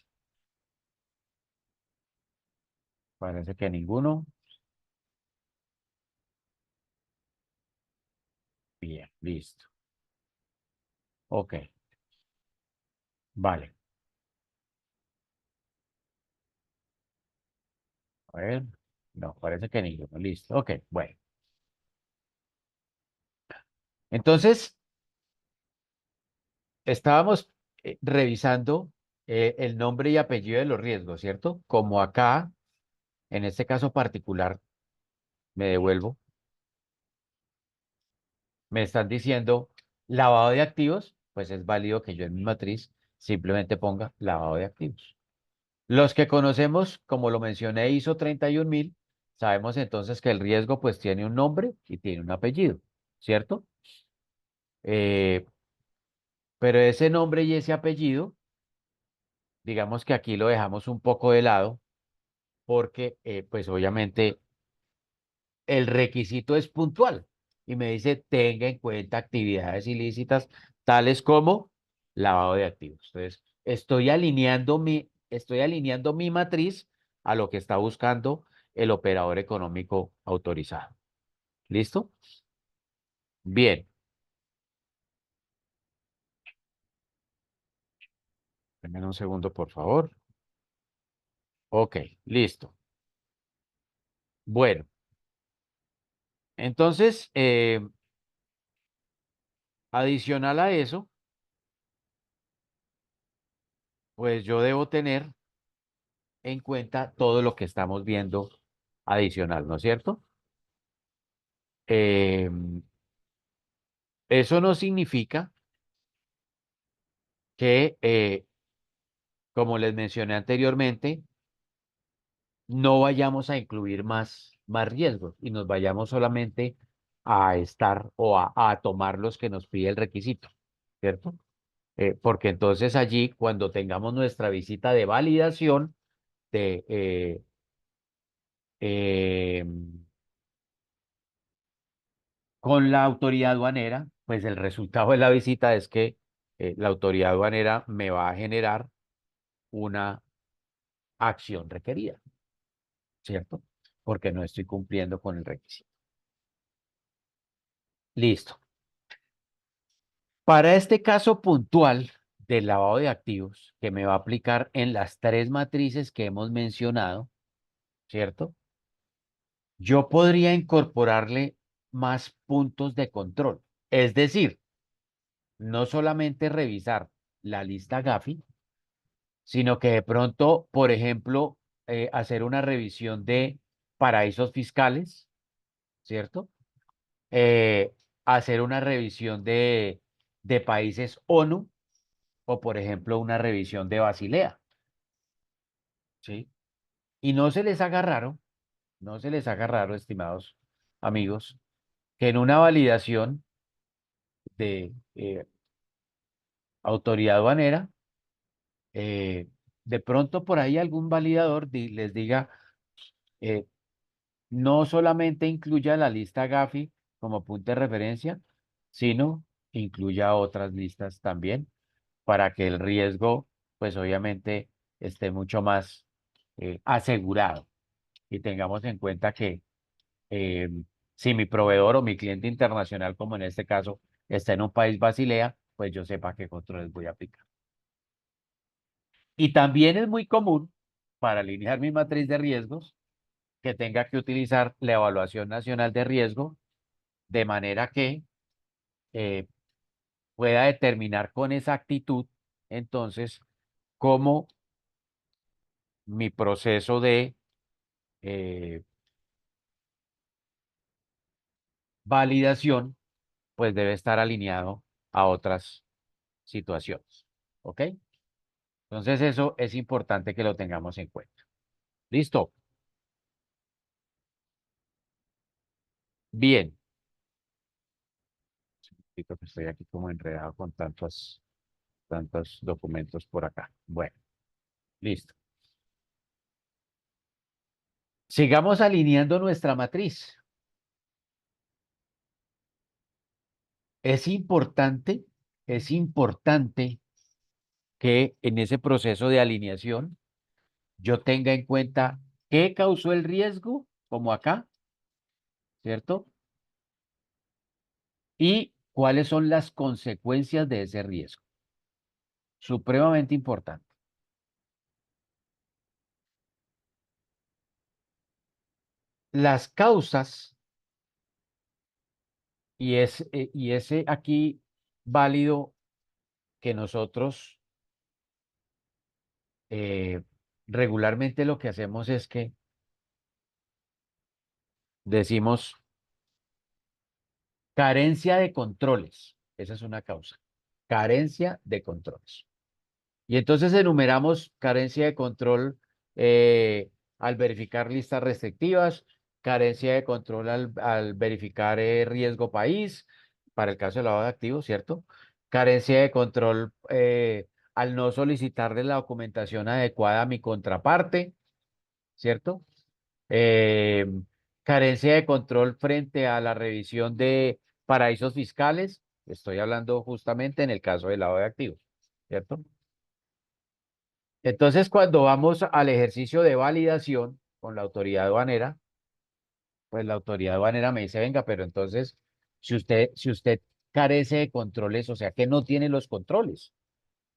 Parece que ninguno. Bien, listo. Ok, vale. A ver, no, parece que ninguno. Listo, ok, bueno. Entonces, estábamos revisando el nombre y apellido de los riesgos, ¿cierto? Como acá, en este caso particular, me devuelvo, me están diciendo lavado de activos, pues es válido que yo en mi matriz simplemente ponga lavado de activos. Los que conocemos, como lo mencioné, ISO 31000, sabemos entonces que el riesgo pues tiene un nombre y tiene un apellido, ¿cierto? Eh, pero ese nombre y ese apellido, digamos que aquí lo dejamos un poco de lado porque pues obviamente el requisito es puntual y me dice tenga en cuenta actividades ilícitas tales como lavado de activos. Entonces, estoy alineando mi matriz a lo que está buscando el operador económico autorizado. ¿Listo? Bien. Denme un segundo, por favor. Ok, listo. Bueno, entonces, adicional a eso, pues yo debo tener en cuenta todo lo que estamos viendo adicional, ¿no es cierto? Eh, Eso no significa que, como les mencioné anteriormente, no vayamos a incluir más riesgos y nos vayamos solamente a estar o a tomar los que nos pide el requisito, ¿cierto? Porque entonces allí, cuando tengamos nuestra visita de validación de, eh, con la autoridad aduanera, pues el resultado de la visita es que la autoridad aduanera me va a generar una acción requerida, ¿cierto? Porque no estoy cumpliendo con el requisito. Listo. Para este caso puntual del lavado de activos, que me va a aplicar en las tres matrices que hemos mencionado, ¿cierto? Yo podría incorporarle más puntos de control. Es decir, no solamente revisar la lista Gafi, sino que de pronto, por ejemplo, hacer una revisión de paraísos fiscales, ¿cierto? eh, Hacer una revisión de países ONU o, por ejemplo, una revisión de Basilea, ¿sí? Y no se les haga raro, no se les haga raro, estimados amigos, que en una validación de autoridad aduanera, de pronto por ahí algún validador les diga, eh, no solamente incluya la lista Gafi como punto de referencia, sino incluya otras listas también para que el riesgo, pues obviamente, esté mucho más asegurado y tengamos en cuenta que eh, si mi proveedor o mi cliente internacional, como en este caso, está en un país Basilea, pues yo sepa qué controles voy a aplicar. Y también es muy común para alinear mi matriz de riesgos que tenga que utilizar la evaluación nacional de riesgo de manera que eh, pueda determinar con exactitud entonces cómo mi proceso de eh, validación pues debe estar alineado a otras situaciones. ¿Ok? Entonces eso es importante que lo tengamos en cuenta. ¿Listo? Bien. Poquito que estoy aquí como enredado con tantos documentos por acá. Bueno, listo. Sigamos alineando nuestra matriz. Es importante, es importante que en ese proceso de alineación yo tenga en cuenta qué causó el riesgo, como acá, ¿cierto? Y cuáles son las consecuencias de ese riesgo. Supremamente importante. Las causas, y ese aquí válido que nosotros eh, regularmente lo que hacemos es que decimos carencia de controles. Esa es una causa. Carencia de controles. Y entonces enumeramos carencia de control al verificar listas restrictivas, carencia de control al verificar riesgo país, para el caso de lavado de activos, ¿cierto? Carencia de control al no solicitarle la documentación adecuada a mi contraparte, ¿cierto? Eh, Carencia de control frente a la revisión de paraísos fiscales, estoy hablando justamente en el caso del lavado de activos, ¿cierto? Entonces, cuando vamos al ejercicio de validación con la autoridad aduanera, pues la autoridad aduanera me dice, venga, pero entonces, si usted carece de controles, o sea, que no tiene los controles.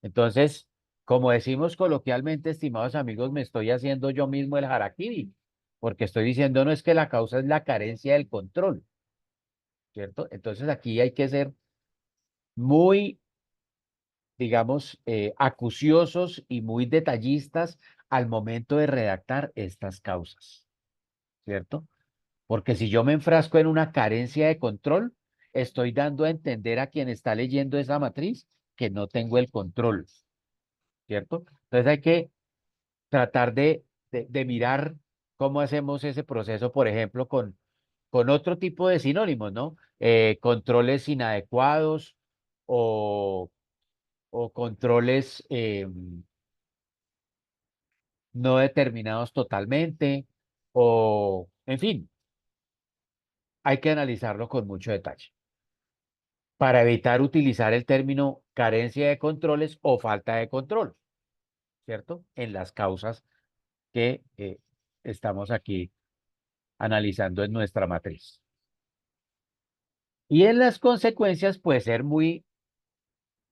Entonces, como decimos coloquialmente, estimados amigos, me estoy haciendo yo mismo el harakiri, porque estoy diciendo, no es que la causa es la carencia del control, ¿cierto? Entonces, aquí hay que ser muy, digamos, acuciosos y muy detallistas al momento de redactar estas causas, ¿cierto? Porque si yo me enfrasco en una carencia de control, estoy dando a entender a quien está leyendo esa matriz que no tengo el control, ¿cierto? Entonces hay que tratar de mirar cómo hacemos ese proceso, por ejemplo, con otro tipo de sinónimos, ¿no? Controles inadecuados o controles no determinados totalmente, o, en fin, hay que analizarlo con mucho detalle para evitar utilizar el término carencia de controles o falta de control, ¿cierto? En las causas que estamos aquí analizando en nuestra matriz. Y en las consecuencias puede ser muy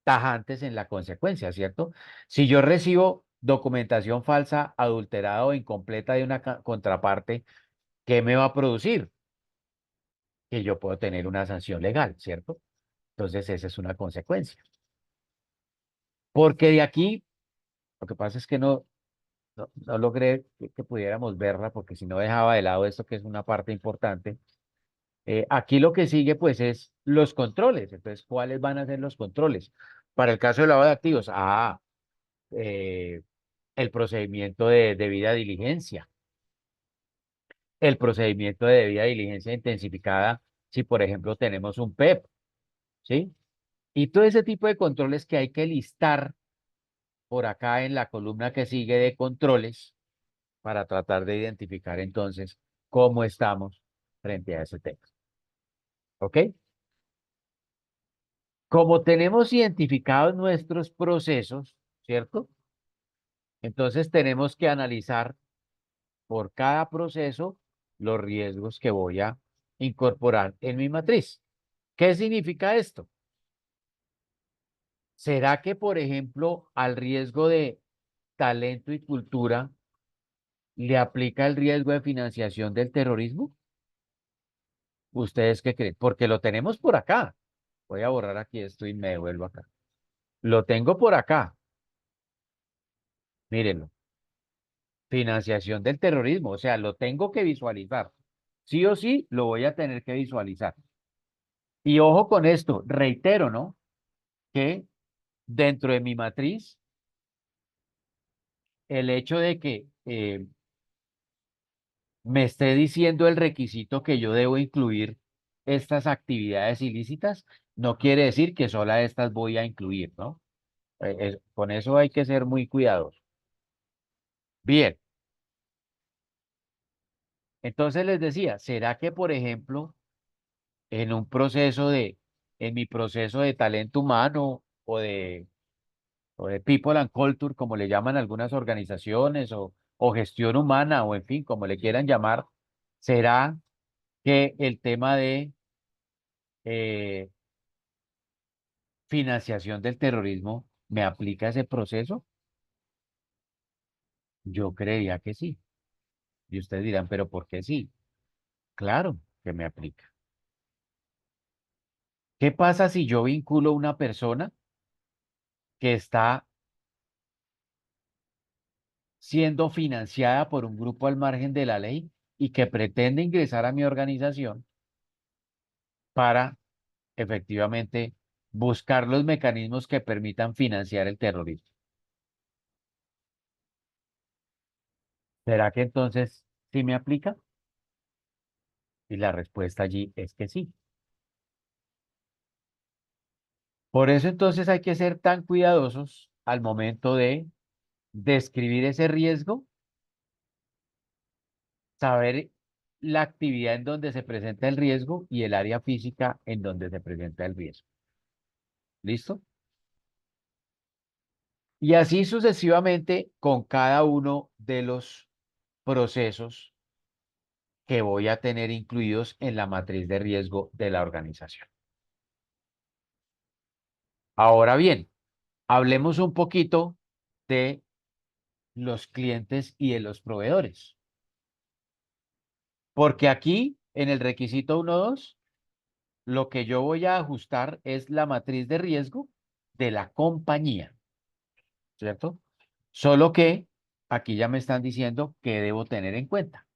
tajantes en la consecuencia, ¿cierto? Si yo recibo documentación falsa, adulterada o incompleta de una contraparte, ¿qué me va a producir? Que yo puedo tener una sanción legal, ¿cierto? Entonces, esa es una consecuencia. Porque de aquí, lo que pasa es que no logré que pudiéramos verla, porque si no dejaba de lado esto que es una parte importante. Aquí lo que sigue, pues, es los controles. Entonces, ¿cuáles van a ser los controles? Para el caso de lavado de activos, eh, el procedimiento de debida diligencia, el procedimiento de debida diligencia intensificada, si por ejemplo tenemos un PEP, ¿sí? Y todo ese tipo de controles que hay que listar por acá en la columna que sigue de controles para tratar de identificar entonces cómo estamos frente a ese tema. ¿Ok? Como tenemos identificados nuestros procesos, ¿cierto? Entonces tenemos que analizar por cada proceso los riesgos que voy a incorporar en mi matriz. ¿Qué significa esto? ¿Será que, por ejemplo, al riesgo de talento y cultura le aplica el riesgo de financiación del terrorismo? ¿Ustedes qué creen? Porque lo tenemos por acá. Voy a borrar aquí esto y me devuelvo acá. Lo tengo por acá. Mírenlo. Financiación del terrorismo. O sea, lo tengo que visualizar. Sí o sí, lo voy a tener que visualizar. Y ojo con esto, reitero, ¿no? Que dentro de mi matriz, el hecho de que me esté diciendo el requisito que yo debo incluir estas actividades ilícitas, no quiere decir que solo estas voy a incluir, ¿no? Con eso hay que ser muy cuidadosos. Bien, entonces les decía, ¿será que, por ejemplo, en un proceso en mi proceso de talento humano o de people and culture, como le llaman algunas organizaciones, o gestión humana, o en fin, como le quieran llamar, será que el tema de eh, financiación del terrorismo me aplica ese proceso? Yo creería que sí. Y ustedes dirán, pero ¿por qué sí? Claro que me aplica. ¿Qué pasa si yo vinculo a una persona que está siendo financiada por un grupo al margen de la ley y que pretende ingresar a mi organización para efectivamente buscar los mecanismos que permitan financiar el terrorismo? ¿Será que entonces sí me aplica? Y la respuesta allí es que sí. Por eso entonces hay que ser tan cuidadosos al momento de describir ese riesgo, saber la actividad en donde se presenta el riesgo y el área física en donde se presenta el riesgo. ¿Listo? Y así sucesivamente con cada uno de los procesos que voy a tener incluidos en la matriz de riesgo de la organización. Ahora bien, hablemos un poquito de los clientes y de los proveedores, porque aquí en el requisito 1.2, lo que yo voy a ajustar es la matriz de riesgo de la compañía, ¿cierto? Solo que aquí ya me están diciendo que debo tener en cuenta.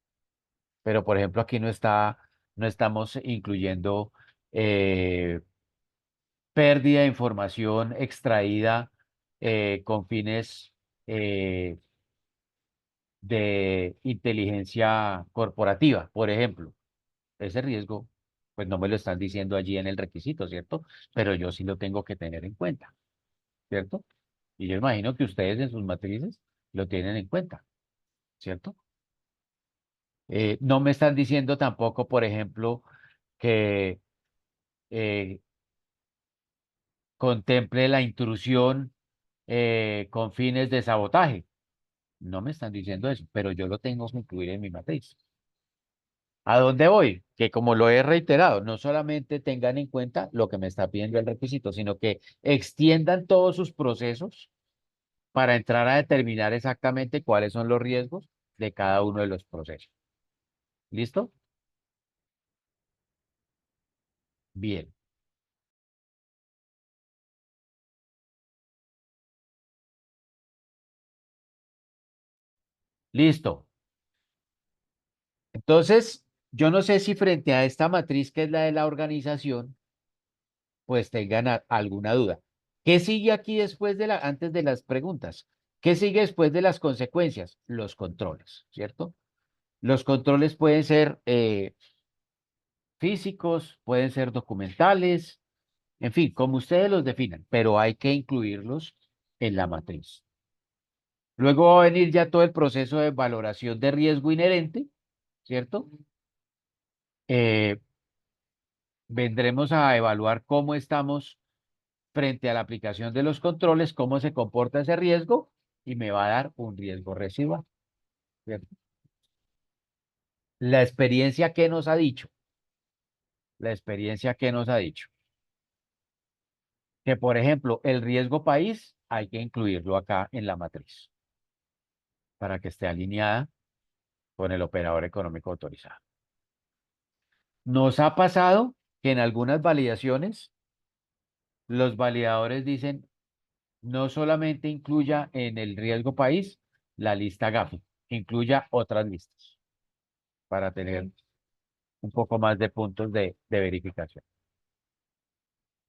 Pero, por ejemplo, aquí no estamos incluyendo eh, pérdida de información extraída con fines eh, de inteligencia corporativa, por ejemplo. Ese riesgo, pues no me lo están diciendo allí en el requisito, ¿cierto? Pero yo sí lo tengo que tener en cuenta, ¿cierto? Y yo imagino que ustedes en sus matrices lo tienen en cuenta, ¿cierto? No me están diciendo tampoco, por ejemplo, que eh, contemple la intrusión con fines de sabotaje. No me están diciendo eso, pero yo lo tengo que incluir en mi matriz. ¿A dónde voy? Que como lo he reiterado, no solamente tengan en cuenta lo que me está pidiendo el requisito, sino que extiendan todos sus procesos para entrar a determinar exactamente cuáles son los riesgos de cada uno de los procesos. ¿Listo? Bien. Listo. Entonces, yo no sé si frente a esta matriz que es la de la organización, pues tengan alguna duda. ¿Qué sigue aquí después antes de las preguntas? ¿Qué sigue después de las consecuencias? Los controles, ¿cierto? Los controles pueden ser físicos, pueden ser documentales, en fin, como ustedes los definan, pero hay que incluirlos en la matriz. Luego va a venir ya todo el proceso de valoración de riesgo inherente, ¿cierto? Eh, Vendremos a evaluar cómo estamos frente a la aplicación de los controles, cómo se comporta ese riesgo y me va a dar un riesgo residual, ¿cierto? La experiencia que nos ha dicho, la experiencia que nos ha dicho, que por ejemplo, el riesgo país hay que incluirlo acá en la matriz para que esté alineada con el operador económico autorizado. Nos ha pasado que en algunas validaciones los validadores dicen no solamente incluya en el riesgo país la lista GAFI, incluya otras listas para tener un poco más de puntos de verificación.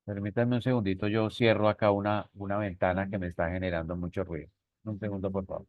Permítanme un segundito, yo cierro acá una ventana que me está generando mucho ruido. Un segundo, por favor.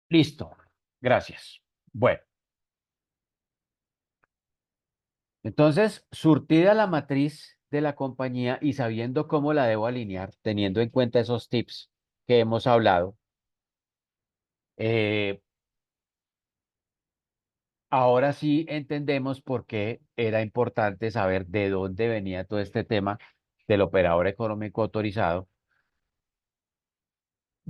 Listo. Gracias. Bueno, entonces, surtida la matriz de la compañía y sabiendo cómo la debo alinear, teniendo en cuenta esos tips que hemos hablado, eh, ahora sí entendemos por qué era importante saber de dónde venía todo este tema del operador económico autorizado,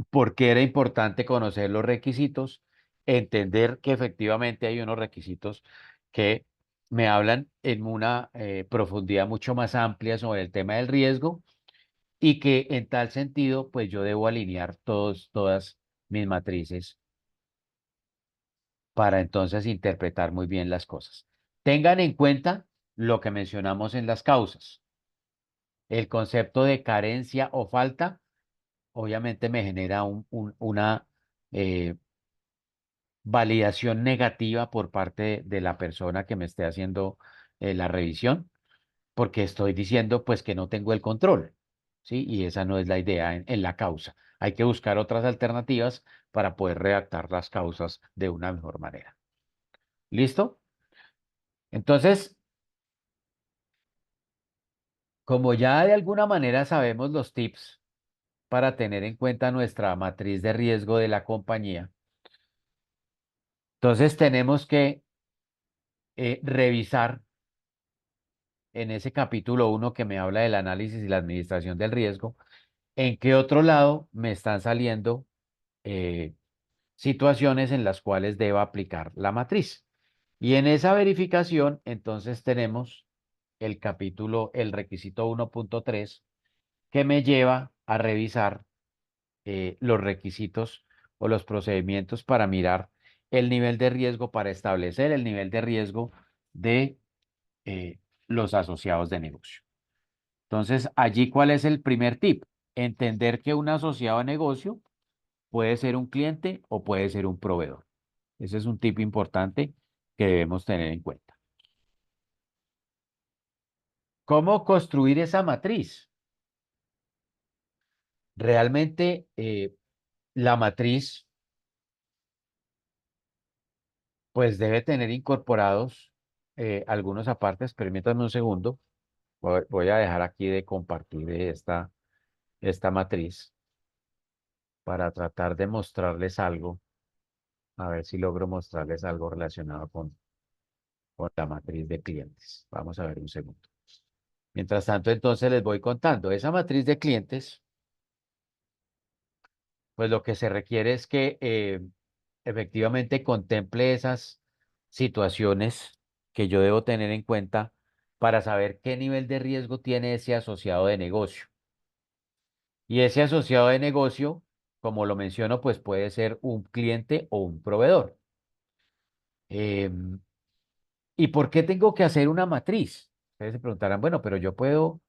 por qué era importante conocer los requisitos, entender que efectivamente hay unos requisitos que me hablan en una profundidad mucho más amplia sobre el tema del riesgo y que en tal sentido, pues yo debo alinear todas mis matrices para entonces interpretar muy bien las cosas. Tengan en cuenta lo que mencionamos en las causas. El concepto de carencia o falta obviamente me genera una eh, validación negativa por parte de la persona que me esté haciendo la revisión, porque estoy diciendo pues que no tengo el control, ¿sí? Y esa no es la idea en la causa. Hay que buscar otras alternativas para poder redactar las causas de una mejor manera. ¿Listo? Entonces, como ya de alguna manera sabemos los tips para tener en cuenta nuestra matriz de riesgo de la compañía, entonces tenemos que revisar en ese capítulo 1 que me habla del análisis y la administración del riesgo, en qué otro lado me están saliendo eh, situaciones en las cuales deba aplicar la matriz. Y en esa verificación, entonces tenemos el requisito 1.3, que me lleva a revisar los requisitos o los procedimientos para mirar el nivel de riesgo, para establecer el nivel de riesgo de eh, los asociados de negocio. Entonces, allí, ¿cuál es el primer tip? Entender que un asociado de negocio puede ser un cliente o puede ser un proveedor. Ese es un tip importante que debemos tener en cuenta. ¿Cómo construir esa matriz? Realmente, la matriz, pues debe tener incorporados algunos apartes. Permítanme un segundo. Voy a dejar aquí de compartir esta matriz para tratar de mostrarles algo. A ver si logro mostrarles algo relacionado con la matriz de clientes. Vamos a ver un segundo. Mientras tanto, entonces les voy contando. Esa matriz de clientes, pues lo que se requiere es que efectivamente contemple esas situaciones que yo debo tener en cuenta para saber qué nivel de riesgo tiene ese asociado de negocio. Y ese asociado de negocio, como lo menciono, pues puede ser un cliente o un proveedor. Em, ¿Y por qué tengo que hacer una matriz? Ustedes se preguntarán, bueno, pero yo puedo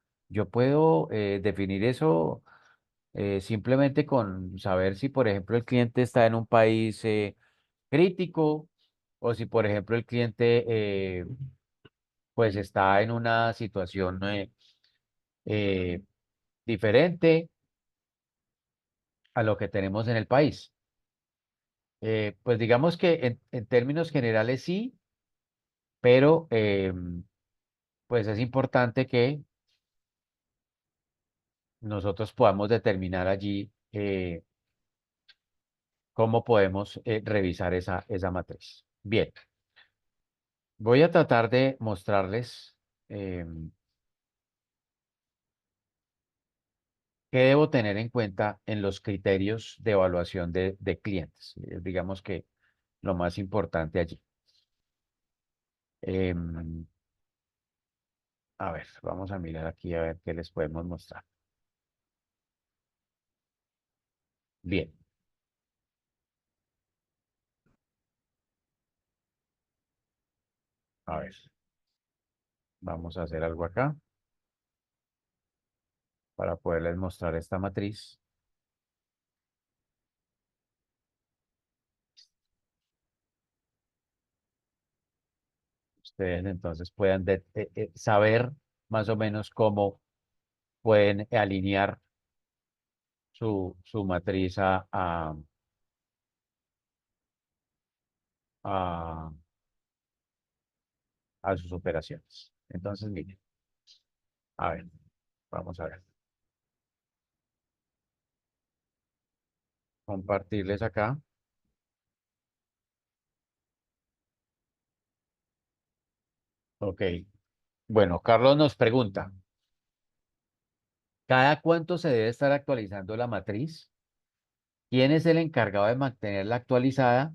definir eso simplemente con saber si, por ejemplo, el cliente está en un país crítico o si, por ejemplo, el cliente pues está en una situación eh, diferente a lo que tenemos en el país. Pues digamos que en términos generales sí, pero pues es importante que nosotros podamos determinar allí cómo podemos revisar esa matriz. Bien, voy a tratar de mostrarles qué debo tener en cuenta en los criterios de evaluación de clientes. Digamos que lo más importante allí. Em, a ver, vamos a mirar aquí a ver qué les podemos mostrar. Bien, a ver, vamos a hacer algo acá para poderles mostrar esta matriz. Ustedes entonces puedan saber más o menos cómo pueden alinear su matriz a, a sus operaciones. Entonces, miren, a ver, vamos a ver. Compartirles acá. Ok. Bueno, Carlos nos pregunta, ¿cada cuánto se debe estar actualizando la matriz? ¿Quién es el encargado de mantenerla actualizada?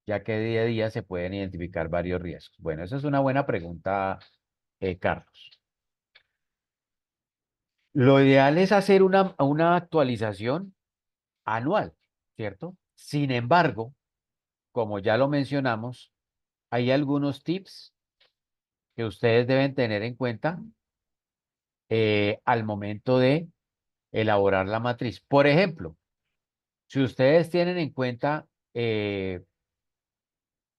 Ya que día a día se pueden identificar varios riesgos. Bueno, esa es una buena pregunta, Carlos. Lo ideal es hacer una actualización anual, ¿cierto? Sin embargo, como ya lo mencionamos, hay algunos tips que ustedes deben tener en cuenta al momento de elaborar la matriz. Por ejemplo, si ustedes tienen en cuenta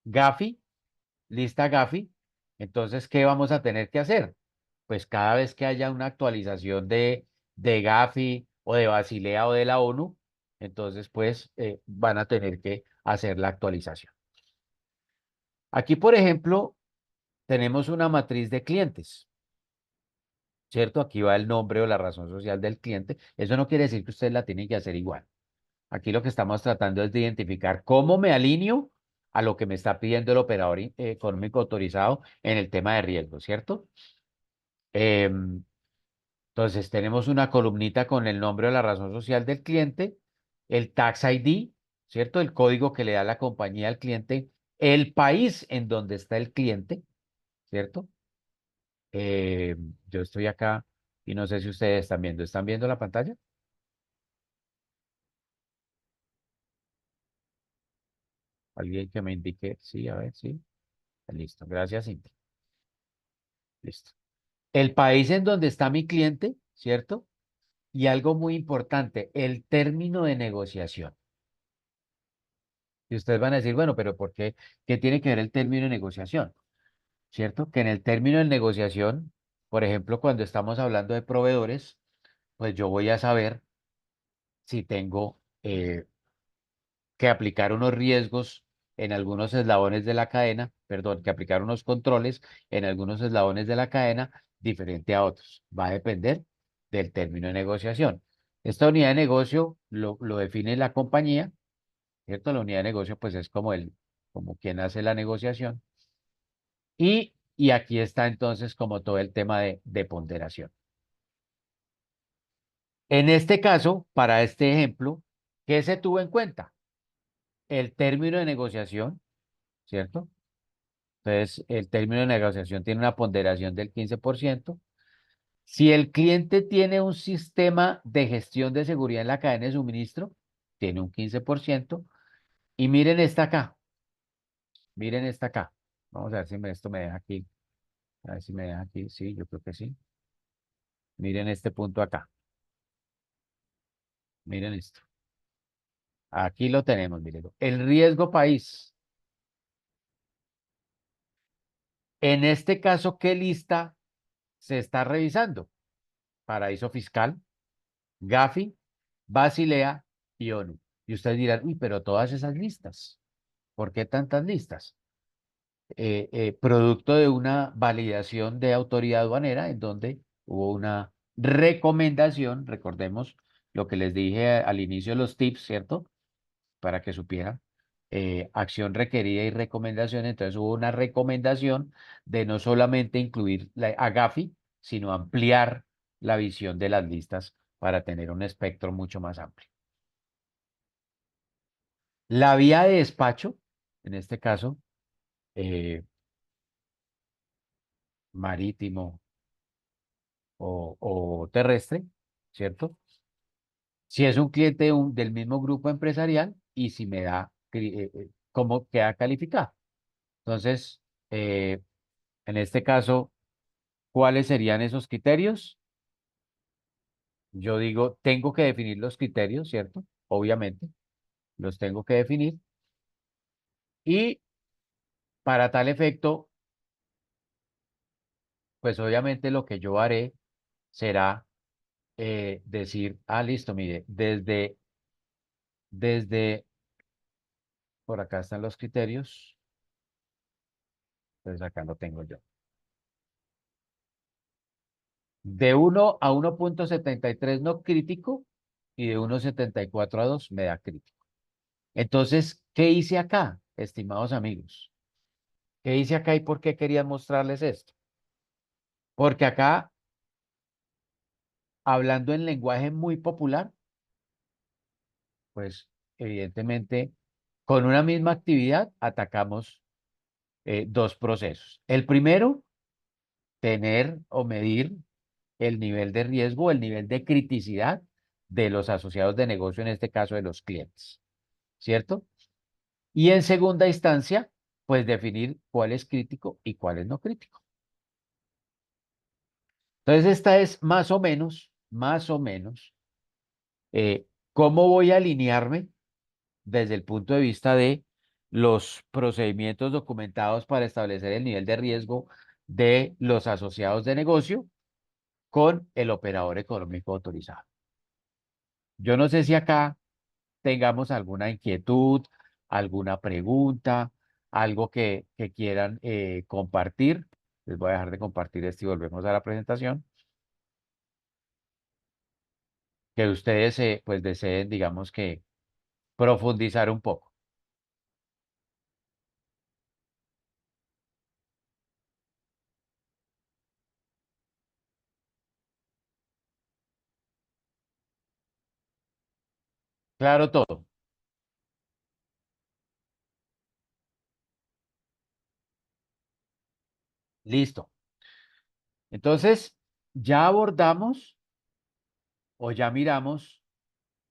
Gafi, lista Gafi, entonces, ¿qué vamos a tener que hacer? Pues cada vez que haya una actualización de Gafi o de Basilea o de la ONU, entonces, pues, van a tener que hacer la actualización. Aquí, por ejemplo, tenemos una matriz de clientes, ¿cierto? Aquí va el nombre o la razón social del cliente. Eso no quiere decir que ustedes la tienen que hacer igual. Aquí lo que estamos tratando es de identificar cómo me alineo a lo que me está pidiendo el operador económico autorizado en el tema de riesgo, ¿cierto? Em, entonces tenemos una columnita con el nombre o la razón social del cliente, el Tax ID, ¿cierto? El código que le da la compañía al cliente, el país en donde está el cliente, ¿cierto? Yo estoy acá y no sé si ustedes ¿están viendo la pantalla? Alguien que me indique, sí, a ver, sí. Listo, gracias, Cintia. Listo. El país en donde está mi cliente, ¿cierto? Y algo muy importante, el término de negociación. Y ustedes van a decir, bueno, pero ¿por qué? ¿Qué tiene que ver el término de negociación? ¿Cierto? Que en el término de negociación, por ejemplo, cuando estamos hablando de proveedores, pues yo voy a saber si tengo que aplicar unos riesgos en algunos eslabones de la cadena, perdón, que aplicar unos controles en algunos eslabones de la cadena diferente a otros. Va a depender del término de negociación. Esta unidad de negocio lo define la compañía, ¿cierto? La unidad de negocio pues es como quien hace la negociación. Y aquí está entonces como todo el tema de ponderación. En este caso, para este ejemplo, ¿qué se tuvo en cuenta? El término de negociación, ¿cierto? Entonces, el término de negociación tiene una ponderación del 15%. Si el cliente tiene un sistema de gestión de seguridad en la cadena de suministro, tiene un 15%. Y miren esta acá. Vamos a ver si esto me deja aquí. A ver si me deja aquí. Sí, yo creo que sí. Miren este punto acá. Miren esto. Aquí lo tenemos, miren. El riesgo país. En este caso, ¿qué lista se está revisando? Paraíso fiscal, Gafi, Basilea y ONU. Y ustedes dirán, uy, pero todas esas listas, ¿por qué tantas listas? Producto de una validación de autoridad aduanera en donde hubo una recomendación, recordemos lo que les dije al inicio de los tips, ¿cierto? Para que supieran, acción requerida y recomendación, entonces hubo una recomendación de no solamente incluir a Gafi, sino ampliar la visión de las listas para tener un espectro mucho más amplio. La vía de despacho, en este caso, eh, marítimo o terrestre, ¿cierto? Si es un cliente del mismo grupo empresarial y si me da cómo queda calificado. Entonces, en este caso, ¿cuáles serían esos criterios? Yo digo, tengo que definir los criterios, ¿cierto? Obviamente, los tengo que definir. Y para tal efecto, pues obviamente lo que yo haré será decir, listo, mire, desde, por acá están los criterios, pues acá lo tengo yo. De 1 a 1,73 no crítico y de 1,74 a 2 me da crítico. Entonces, ¿qué hice acá, estimados amigos? ¿Qué hice acá y por qué quería mostrarles esto? Porque acá, hablando en lenguaje muy popular, pues evidentemente con una misma actividad atacamos dos procesos. El primero, tener o medir el nivel de riesgo, el nivel de criticidad de los asociados de negocio, en este caso de los clientes. ¿cierto? Y en segunda instancia, pues definir cuál es crítico y cuál es no crítico. Entonces, esta es más o menos, cómo voy a alinearme desde el punto de vista de los procedimientos documentados para establecer el nivel de riesgo de los asociados de negocio con el operador económico autorizado. Yo no sé si acá tengamos alguna inquietud, alguna pregunta, algo que quieran compartir. Les voy a dejar de compartir esto y volvemos a la presentación. Que ustedes pues deseen, digamos que, profundizar un poco. Claro todo. Listo. Entonces, ya abordamos o ya miramos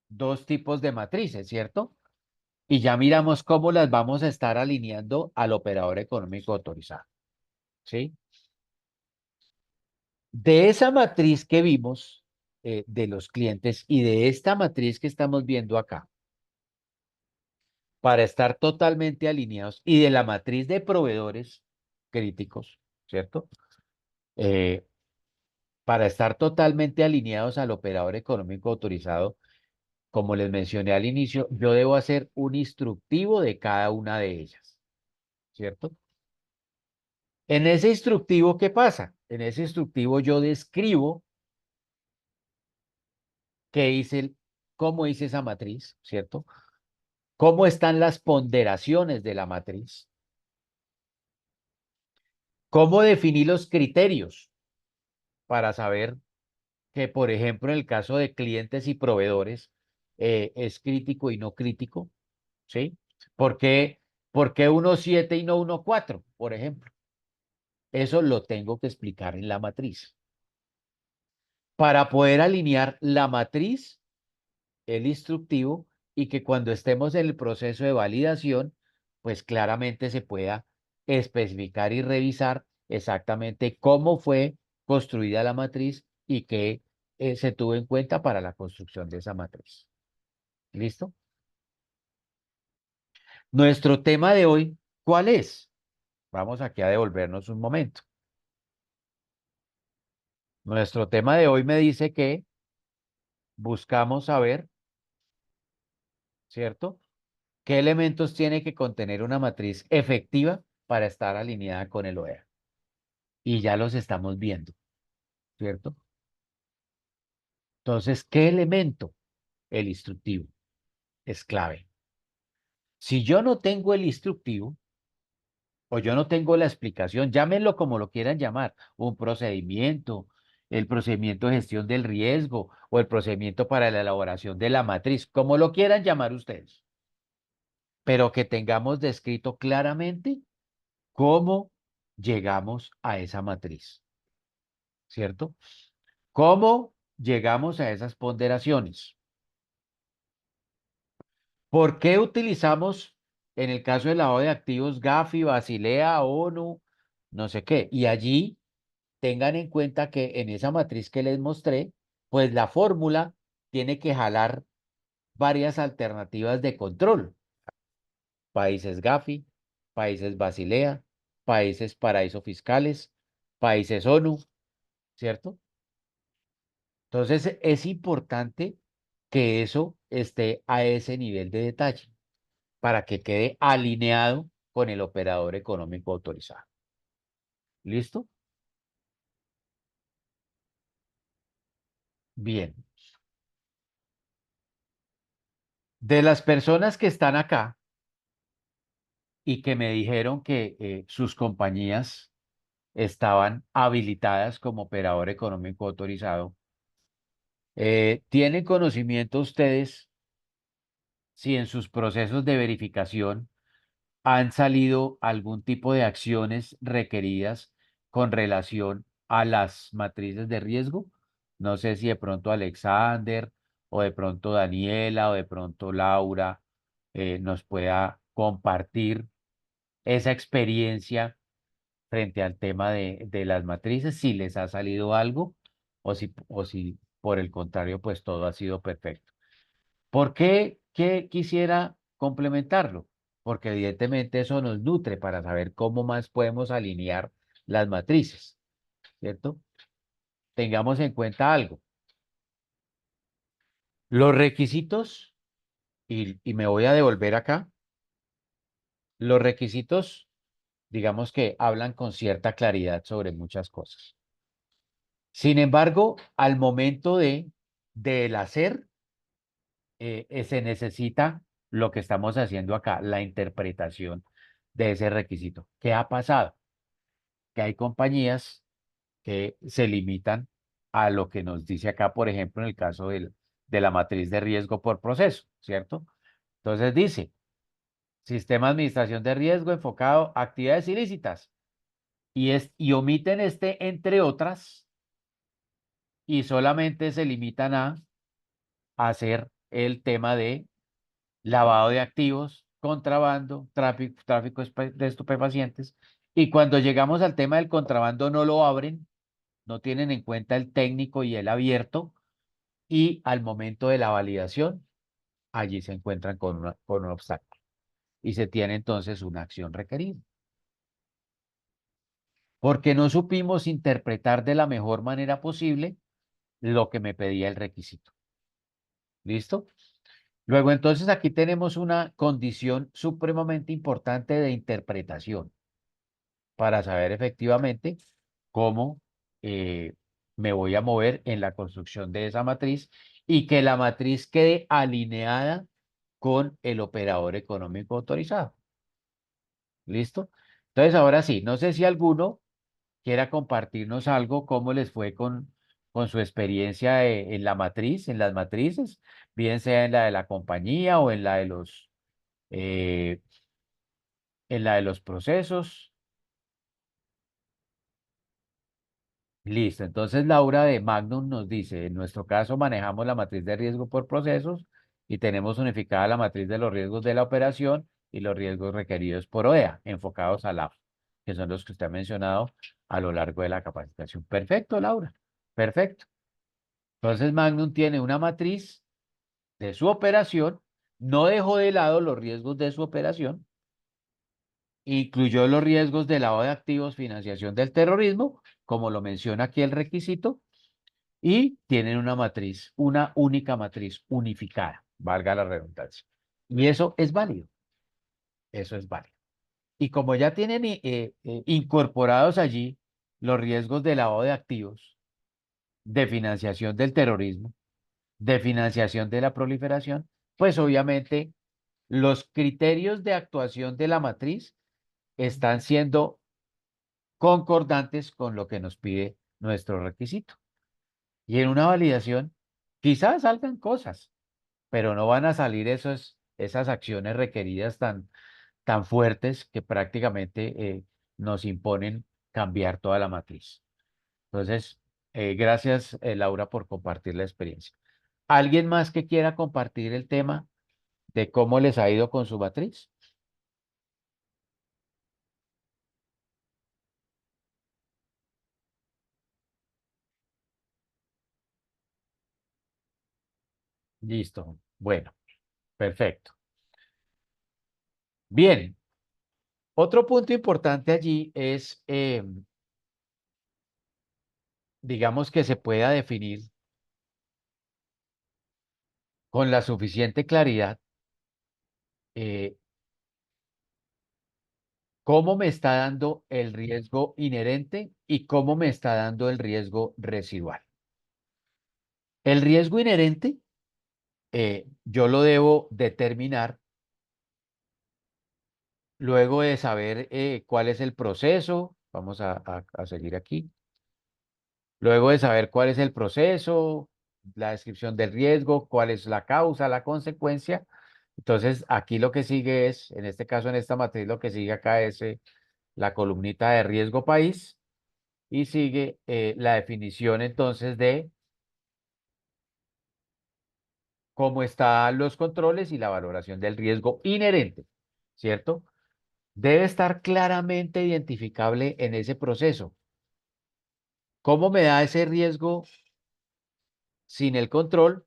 dos tipos de matrices, ¿cierto? Y ya miramos cómo las vamos a estar alineando al operador económico autorizado, ¿sí? De esa matriz que vimos de los clientes y de esta matriz que estamos viendo acá, para estar totalmente alineados, y de la matriz de proveedores críticos, ¿cierto? Eh, para estar totalmente alineados al operador económico autorizado, como les mencioné al inicio, yo debo hacer un instructivo de cada una de ellas, ¿cierto? En ese instructivo, ¿qué pasa? En ese instructivo yo describo qué hice, cómo hice esa matriz, ¿cierto? Cómo están las ponderaciones de la matriz, cómo definí los criterios para saber que, por ejemplo, en el caso de clientes y proveedores, es crítico y no crítico, ¿sí? ¿Por qué, por qué 1,7 y no 1,4, por ejemplo? Eso lo tengo que explicar en la matriz. Para poder alinear la matriz, el instructivo, y que cuando estemos en el proceso de validación, pues claramente se pueda especificar y revisar exactamente cómo fue construida la matriz y qué se tuvo en cuenta para la construcción de esa matriz. ¿Listo? Nuestro tema de hoy, ¿cuál es? Vamos aquí a devolvernos un momento. Nuestro tema de hoy me dice que buscamos saber, ¿cierto? ¿Qué elementos tiene que contener una matriz efectiva para estar alineada con el OEA? Y ya los estamos viendo, ¿cierto? Entonces, ¿qué elemento? El instructivo es clave. Si yo no tengo el instructivo o yo no tengo la explicación, llámenlo como lo quieran llamar, un procedimiento, el procedimiento de gestión del riesgo o el procedimiento para la elaboración de la matriz, como lo quieran llamar ustedes, pero que tengamos descrito claramente cómo llegamos a esa matriz, ¿cierto? ¿Cómo llegamos a esas ponderaciones? ¿Por qué utilizamos, en el caso del lavado de activos, Gafi, Basilea, ONU, no sé qué? Y allí tengan en cuenta que en esa matriz que les mostré, pues la fórmula tiene que jalar varias alternativas de control. Países Gafi, países Basilea, países paraíso fiscales, países ONU, ¿cierto? Entonces es importante que eso esté a ese nivel de detalle para que quede alineado con el operador económico autorizado. ¿Listo? Bien. De las personas que están acá y que me dijeron que sus compañías estaban habilitadas como operador económico autorizado, ¿tienen conocimiento ustedes si en sus procesos de verificación han salido algún tipo de acciones requeridas con relación a las matrices de riesgo? No sé si de pronto Alexander o de pronto Daniela o de pronto Laura nos pueda compartir esa experiencia frente al tema de las matrices, si les ha salido algo o si por el contrario, pues todo ha sido perfecto. ¿Por qué quisiera complementarlo? Porque evidentemente eso nos nutre para saber cómo más podemos alinear las matrices, ¿cierto? Tengamos en cuenta algo. Los requisitos, y me voy a devolver acá, los requisitos, digamos que hablan con cierta claridad sobre muchas cosas. Sin embargo, al momento del hacer, se necesita lo que estamos haciendo acá, la interpretación de ese requisito. ¿Qué ha pasado? Que hay compañías que se limitan a lo que nos dice acá, por ejemplo, en el caso de la matriz de riesgo por proceso, ¿cierto? Entonces dice, sistema de administración de riesgo enfocado a actividades ilícitas y omiten este entre otras y solamente se limitan a hacer el tema de lavado de activos, contrabando, tráfico de estupefacientes. Y cuando llegamos al tema del contrabando no lo abren, no tienen en cuenta el técnico y el abierto, y al momento de la validación, allí se encuentran con un obstáculo y se tiene entonces una acción requerida. Porque no supimos interpretar de la mejor manera posible lo que me pedía el requisito. ¿Listo? Luego, entonces, aquí tenemos una condición supremamente importante de interpretación para saber efectivamente cómo me voy a mover en la construcción de esa matriz y que la matriz quede alineada con el operador económico autorizado. ¿Listo? Entonces, ahora sí, no sé si alguno quiera compartirnos algo, cómo les fue con su experiencia en la matriz, en las matrices, bien sea en la de la compañía o eh, en la de los procesos. Listo, entonces Laura de Magnum nos dice, en nuestro caso manejamos la matriz de riesgo por procesos y tenemos unificada la matriz de los riesgos de la operación y los riesgos requeridos por OEA, enfocados a LAF, que son los que usted ha mencionado a lo largo de la capacitación. Perfecto, Laura, perfecto. Entonces Magnum tiene una matriz de su operación, no dejó de lado los riesgos de su operación, incluyó los riesgos de lavado de activos, financiación del terrorismo, como lo menciona aquí el requisito, y tienen una matriz, una única matriz unificada, valga la redundancia. Y eso es válido, eso es válido. Y como ya tienen incorporados allí los riesgos de lavado de activos, de financiación del terrorismo, de financiación de la proliferación, pues obviamente los criterios de actuación de la matriz están siendo concordantes con lo que nos pide nuestro requisito. Y en una validación quizás salgan cosas, pero no van a salir esas acciones requeridas tan fuertes que prácticamente nos imponen cambiar toda la matriz. Entonces, gracias, Laura, por compartir la experiencia. ¿Alguien más que quiera compartir el tema de cómo les ha ido con su matriz? Listo. Bueno, perfecto. Bien, otro punto importante allí es, digamos que se pueda definir con la suficiente claridad eh, cómo me está dando el riesgo inherente y cómo me está dando el riesgo residual. El riesgo inherente yo lo debo determinar luego de saber cuál es el proceso. Vamos a seguir aquí. Luego de saber cuál es el proceso, la descripción del riesgo, cuál es la causa, la consecuencia. Entonces, aquí lo que sigue es, en este caso, en esta matriz, lo que sigue acá es la columnita de riesgo país y sigue la definición entonces de cómo están los controles y la valoración del riesgo inherente, ¿cierto? Debe estar claramente identificable en ese proceso. ¿Cómo me da ese riesgo sin el control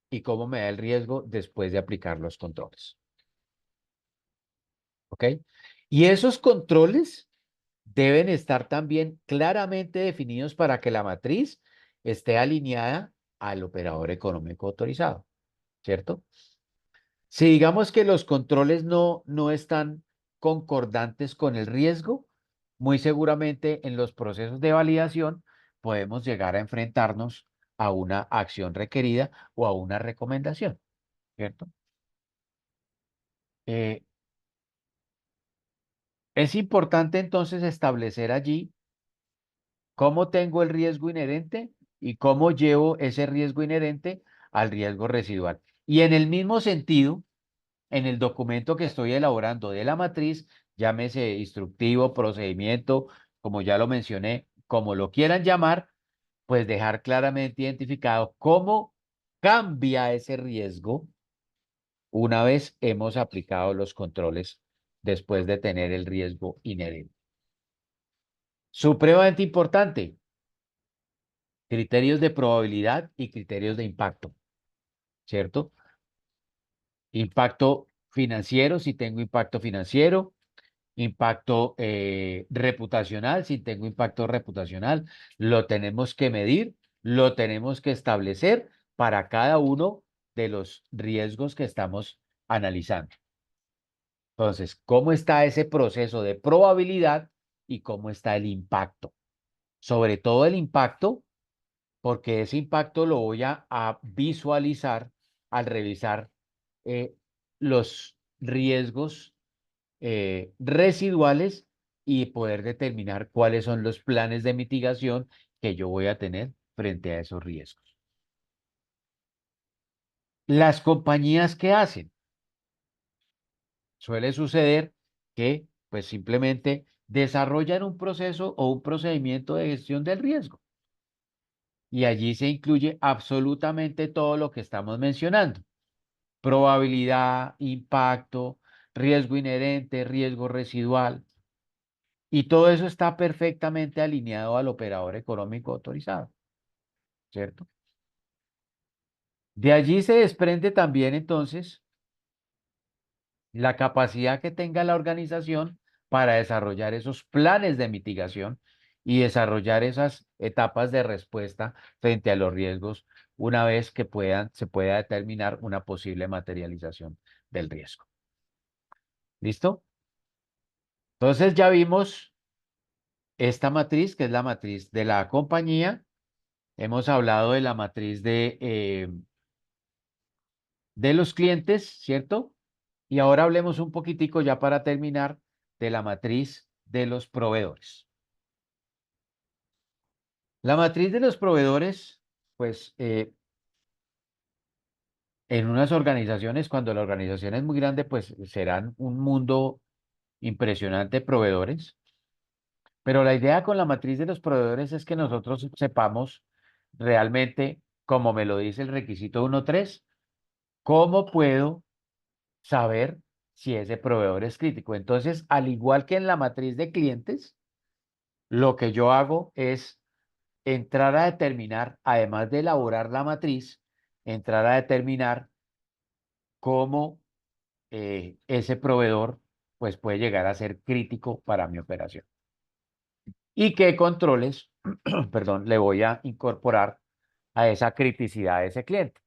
y cómo me da el riesgo después de aplicar los controles? ¿Ok? Y esos controles deben estar también claramente definidos para que la matriz esté alineada al operador económico autorizado, ¿cierto? Si digamos que los controles no están concordantes con el riesgo, muy seguramente en los procesos de validación podemos llegar a enfrentarnos a una acción requerida o a una recomendación, ¿cierto? Eh, es importante entonces establecer allí cómo tengo el riesgo inherente y cómo llevo ese riesgo inherente al riesgo residual. Y en el mismo sentido, en el documento que estoy elaborando de la matriz, llámese instructivo, procedimiento, como ya lo mencioné, como lo quieran llamar, pues dejar claramente identificado cómo cambia ese riesgo una vez hemos aplicado los controles después de tener el riesgo inherente. Supremamente importante, criterios de probabilidad y criterios de impacto, ¿cierto? Impacto financiero, si tengo impacto financiero, impacto reputacional, si tengo impacto reputacional, lo tenemos que medir, lo tenemos que establecer para cada uno de los riesgos que estamos analizando. Entonces, ¿cómo está ese proceso de probabilidad y cómo está el impacto? Sobre todo el impacto, porque ese impacto lo voy a visualizar al revisar los riesgos residuales y poder determinar cuáles son los planes de mitigación que yo voy a tener frente a esos riesgos. Las compañías que hacen, suele suceder que pues simplemente desarrollan un proceso o un procedimiento de gestión del riesgo y allí se incluye absolutamente todo lo que estamos mencionando: probabilidad, impacto, riesgo inherente, riesgo residual. Y todo eso está perfectamente alineado al operador económico autorizado, ¿cierto? De allí se desprende también entonces la capacidad que tenga la organización para desarrollar esos planes de mitigación y desarrollar esas etapas de respuesta frente a los riesgos una vez que se pueda determinar una posible materialización del riesgo. ¿Listo? Entonces ya vimos esta matriz, que es la matriz de la compañía. Hemos hablado de la matriz de los clientes, ¿cierto? Y ahora hablemos un poquitico ya para terminar de la matriz de los proveedores. La matriz de los proveedores, pues en unas organizaciones, cuando la organización es muy grande, pues serán un mundo impresionante de proveedores. Pero la idea con la matriz de los proveedores es que nosotros sepamos realmente, como me lo dice el requisito 1.3, cómo puedo saber si ese proveedor es crítico. Entonces, al igual que en la matriz de clientes, lo que yo hago es entrar a determinar, además de elaborar la matriz, entrar a determinar cómo ese proveedor pues puede llegar a ser crítico para mi operación. Y qué controles, perdón, le voy a incorporar a esa criticidad de ese cliente.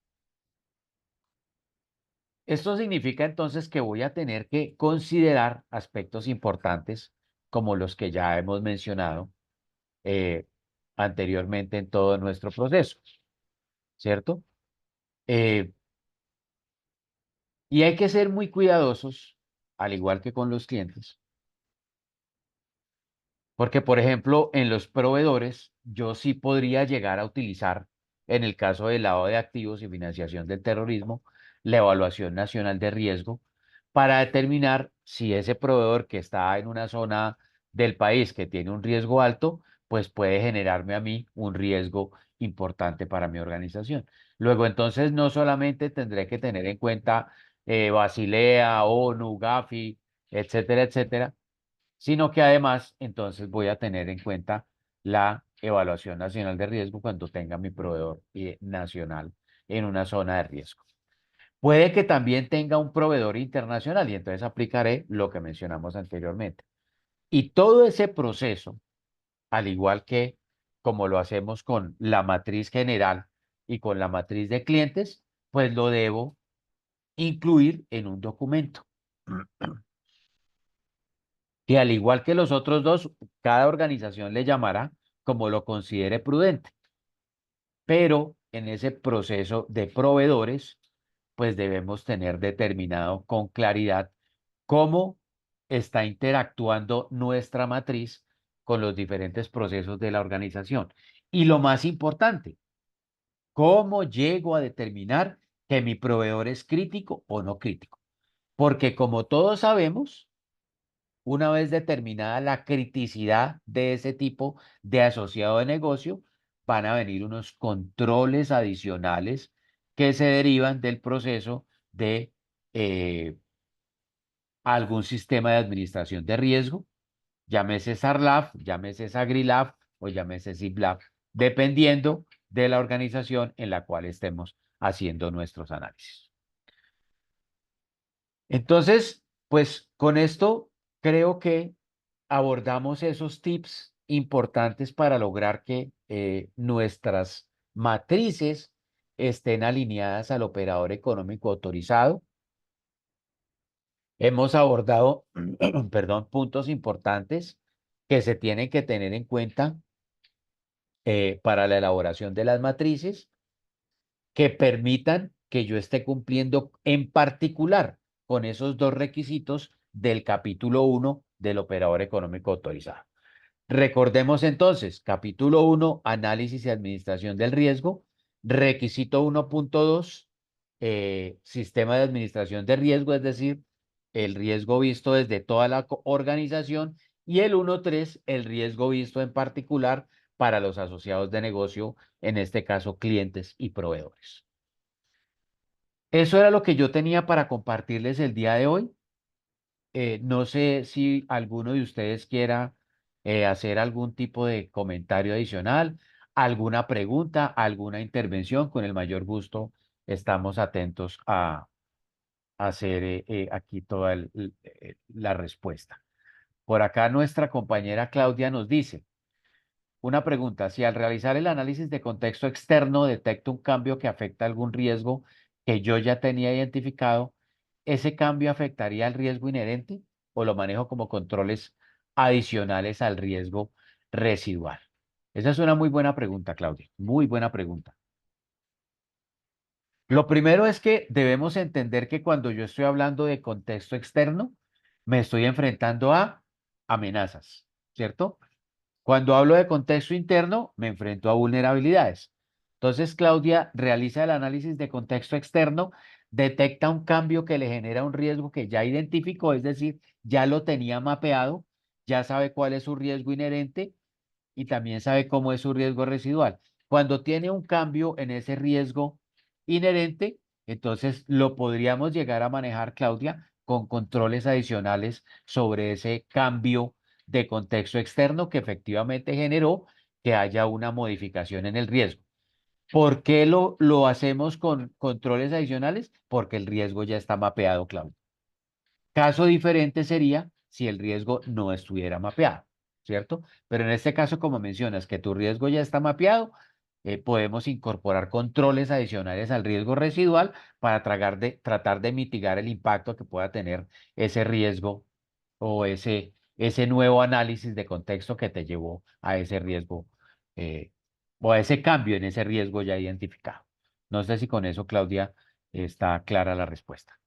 Esto significa entonces que voy a tener que considerar aspectos importantes como los que ya hemos mencionado eh, anteriormente en todo nuestro proceso, ¿cierto? Eh, y hay que ser muy cuidadosos, al igual que con los clientes, porque, por ejemplo, en los proveedores, yo sí podría llegar a utilizar, en el caso del lavado de activos y financiación del terrorismo, la evaluación nacional de riesgo para determinar si ese proveedor que está en una zona del país que tiene un riesgo alto, pues puede generarme a mí un riesgo importante para mi organización. Luego, entonces, no solamente tendré que tener en cuenta Basilea, ONU, Gafi, etcétera, etcétera, sino que además, entonces, voy a tener en cuenta la evaluación nacional de riesgo cuando tenga mi proveedor nacional en una zona de riesgo. Puede que también tenga un proveedor internacional y entonces aplicaré lo que mencionamos anteriormente. Y todo ese proceso, al igual que como lo hacemos con la matriz general y con la matriz de clientes, pues lo debo incluir en un documento que al igual que los otros dos, cada organización le llamará como lo considere prudente. Pero en ese proceso de proveedores, pues debemos tener determinado con claridad cómo está interactuando nuestra matriz con los diferentes procesos de la organización. Y lo más importante, cómo llego a determinar que mi proveedor es crítico o no crítico. Porque como todos sabemos, una vez determinada la criticidad de ese tipo de asociado de negocio, van a venir unos controles adicionales que se derivan del proceso de algún sistema de administración de riesgo, llámese SARLAF, llámese SAGRILAF o llámese SIBLAF, dependiendo de la organización en la cual estemos haciendo nuestros análisis. Entonces, pues con esto creo que abordamos esos tips importantes para lograr que nuestras matrices estén alineadas al operador económico autorizado. Hemos abordado, perdón, puntos importantes que se tienen que tener en cuenta para la elaboración de las matrices que permitan que yo esté cumpliendo en particular con esos dos requisitos del capítulo 1 del operador económico autorizado. Recordemos entonces, capítulo 1, análisis y administración del riesgo, requisito 1.2, sistema de administración de riesgo, es decir, el riesgo visto desde toda la organización, y el 1.3, el riesgo visto en particular para los asociados de negocio, en este caso clientes y proveedores. Eso era lo que yo tenía para compartirles el día de hoy. No sé si alguno de ustedes quiera hacer algún tipo de comentario adicional, alguna pregunta, alguna intervención. Con el mayor gusto estamos atentos a hacer aquí toda la respuesta. Por acá nuestra compañera Claudia nos dice, una pregunta, si al realizar el análisis de contexto externo detecto un cambio que afecta algún riesgo que yo ya tenía identificado, ¿ese cambio afectaría al riesgo inherente o lo manejo como controles adicionales al riesgo residual? Esa es una muy buena pregunta, Claudia, muy buena pregunta. Lo primero es que debemos entender que cuando yo estoy hablando de contexto externo, me estoy enfrentando a amenazas, ¿cierto? Cuando hablo de contexto interno, me enfrento a vulnerabilidades. Entonces, Claudia realiza el análisis de contexto externo, detecta un cambio que le genera un riesgo que ya identificó, es decir, ya lo tenía mapeado, ya sabe cuál es su riesgo inherente y también sabe cómo es su riesgo residual. Cuando tiene un cambio en ese riesgo inherente, entonces lo podríamos llegar a manejar, Claudia, con controles adicionales sobre ese cambio de contexto externo que efectivamente generó que haya una modificación en el riesgo. ¿Por qué lo hacemos con controles adicionales? Porque el riesgo ya está mapeado, Claudia. Caso diferente sería si el riesgo no estuviera mapeado, ¿cierto? Pero en este caso, como mencionas, que tu riesgo ya está mapeado, podemos incorporar controles adicionales al riesgo residual para tratar de mitigar el impacto que pueda tener ese riesgo o ese nuevo análisis de contexto que te llevó a ese riesgo eh, o a ese cambio en ese riesgo ya identificado. No sé si con eso, Claudia, está clara la respuesta.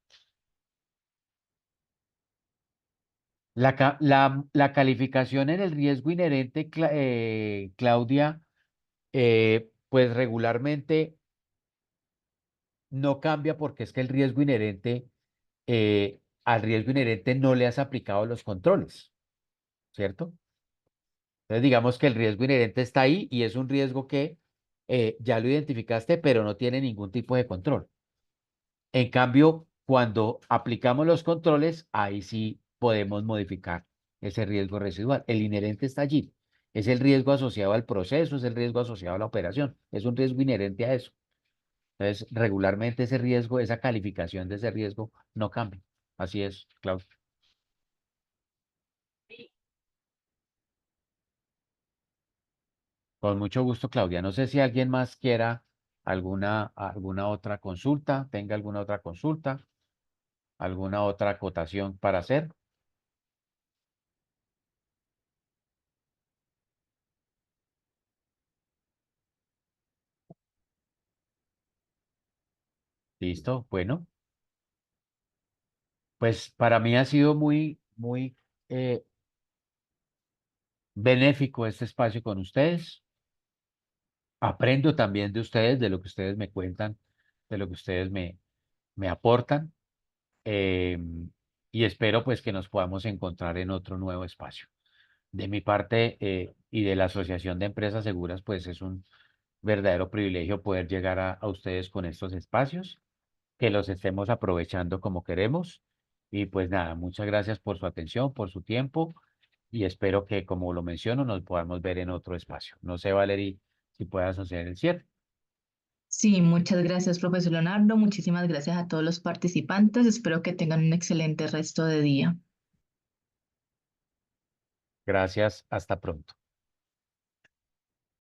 La calificación en el riesgo inherente, Claudia, pues regularmente no cambia porque es que el riesgo inherente, al riesgo inherente no le has aplicado los controles, ¿cierto? Entonces digamos que el riesgo inherente está ahí y es un riesgo que ya lo identificaste, pero no tiene ningún tipo de control. En cambio, cuando aplicamos los controles, ahí sí podemos modificar ese riesgo residual. El inherente está allí. Es el riesgo asociado al proceso, es el riesgo asociado a la operación. Es un riesgo inherente a eso. Entonces, regularmente ese riesgo, esa calificación de ese riesgo no cambia. Así es, Claudia. Con mucho gusto, Claudia. No sé si alguien más quiera alguna otra consulta, tenga alguna otra consulta, alguna otra acotación para hacer. Listo. Bueno, pues para mí ha sido muy eh, benéfico este espacio con ustedes. Aprendo también de ustedes, de lo que ustedes me cuentan, de lo que ustedes me aportan. eh, y espero pues que nos podamos encontrar en otro nuevo espacio. De mi parte y de la Asociación de Empresas Seguras, pues es un verdadero privilegio poder llegar a ustedes con estos espacios, que los estemos aprovechando como queremos. Y pues nada, muchas gracias por su atención, por su tiempo y espero que, como lo menciono, nos podamos ver en otro espacio. No sé, Valerie, si puedas hacer el cierre. Sí, muchas gracias, profesor Leonardo. Muchísimas gracias a todos los participantes. Espero que tengan un excelente resto de día. Gracias, hasta pronto.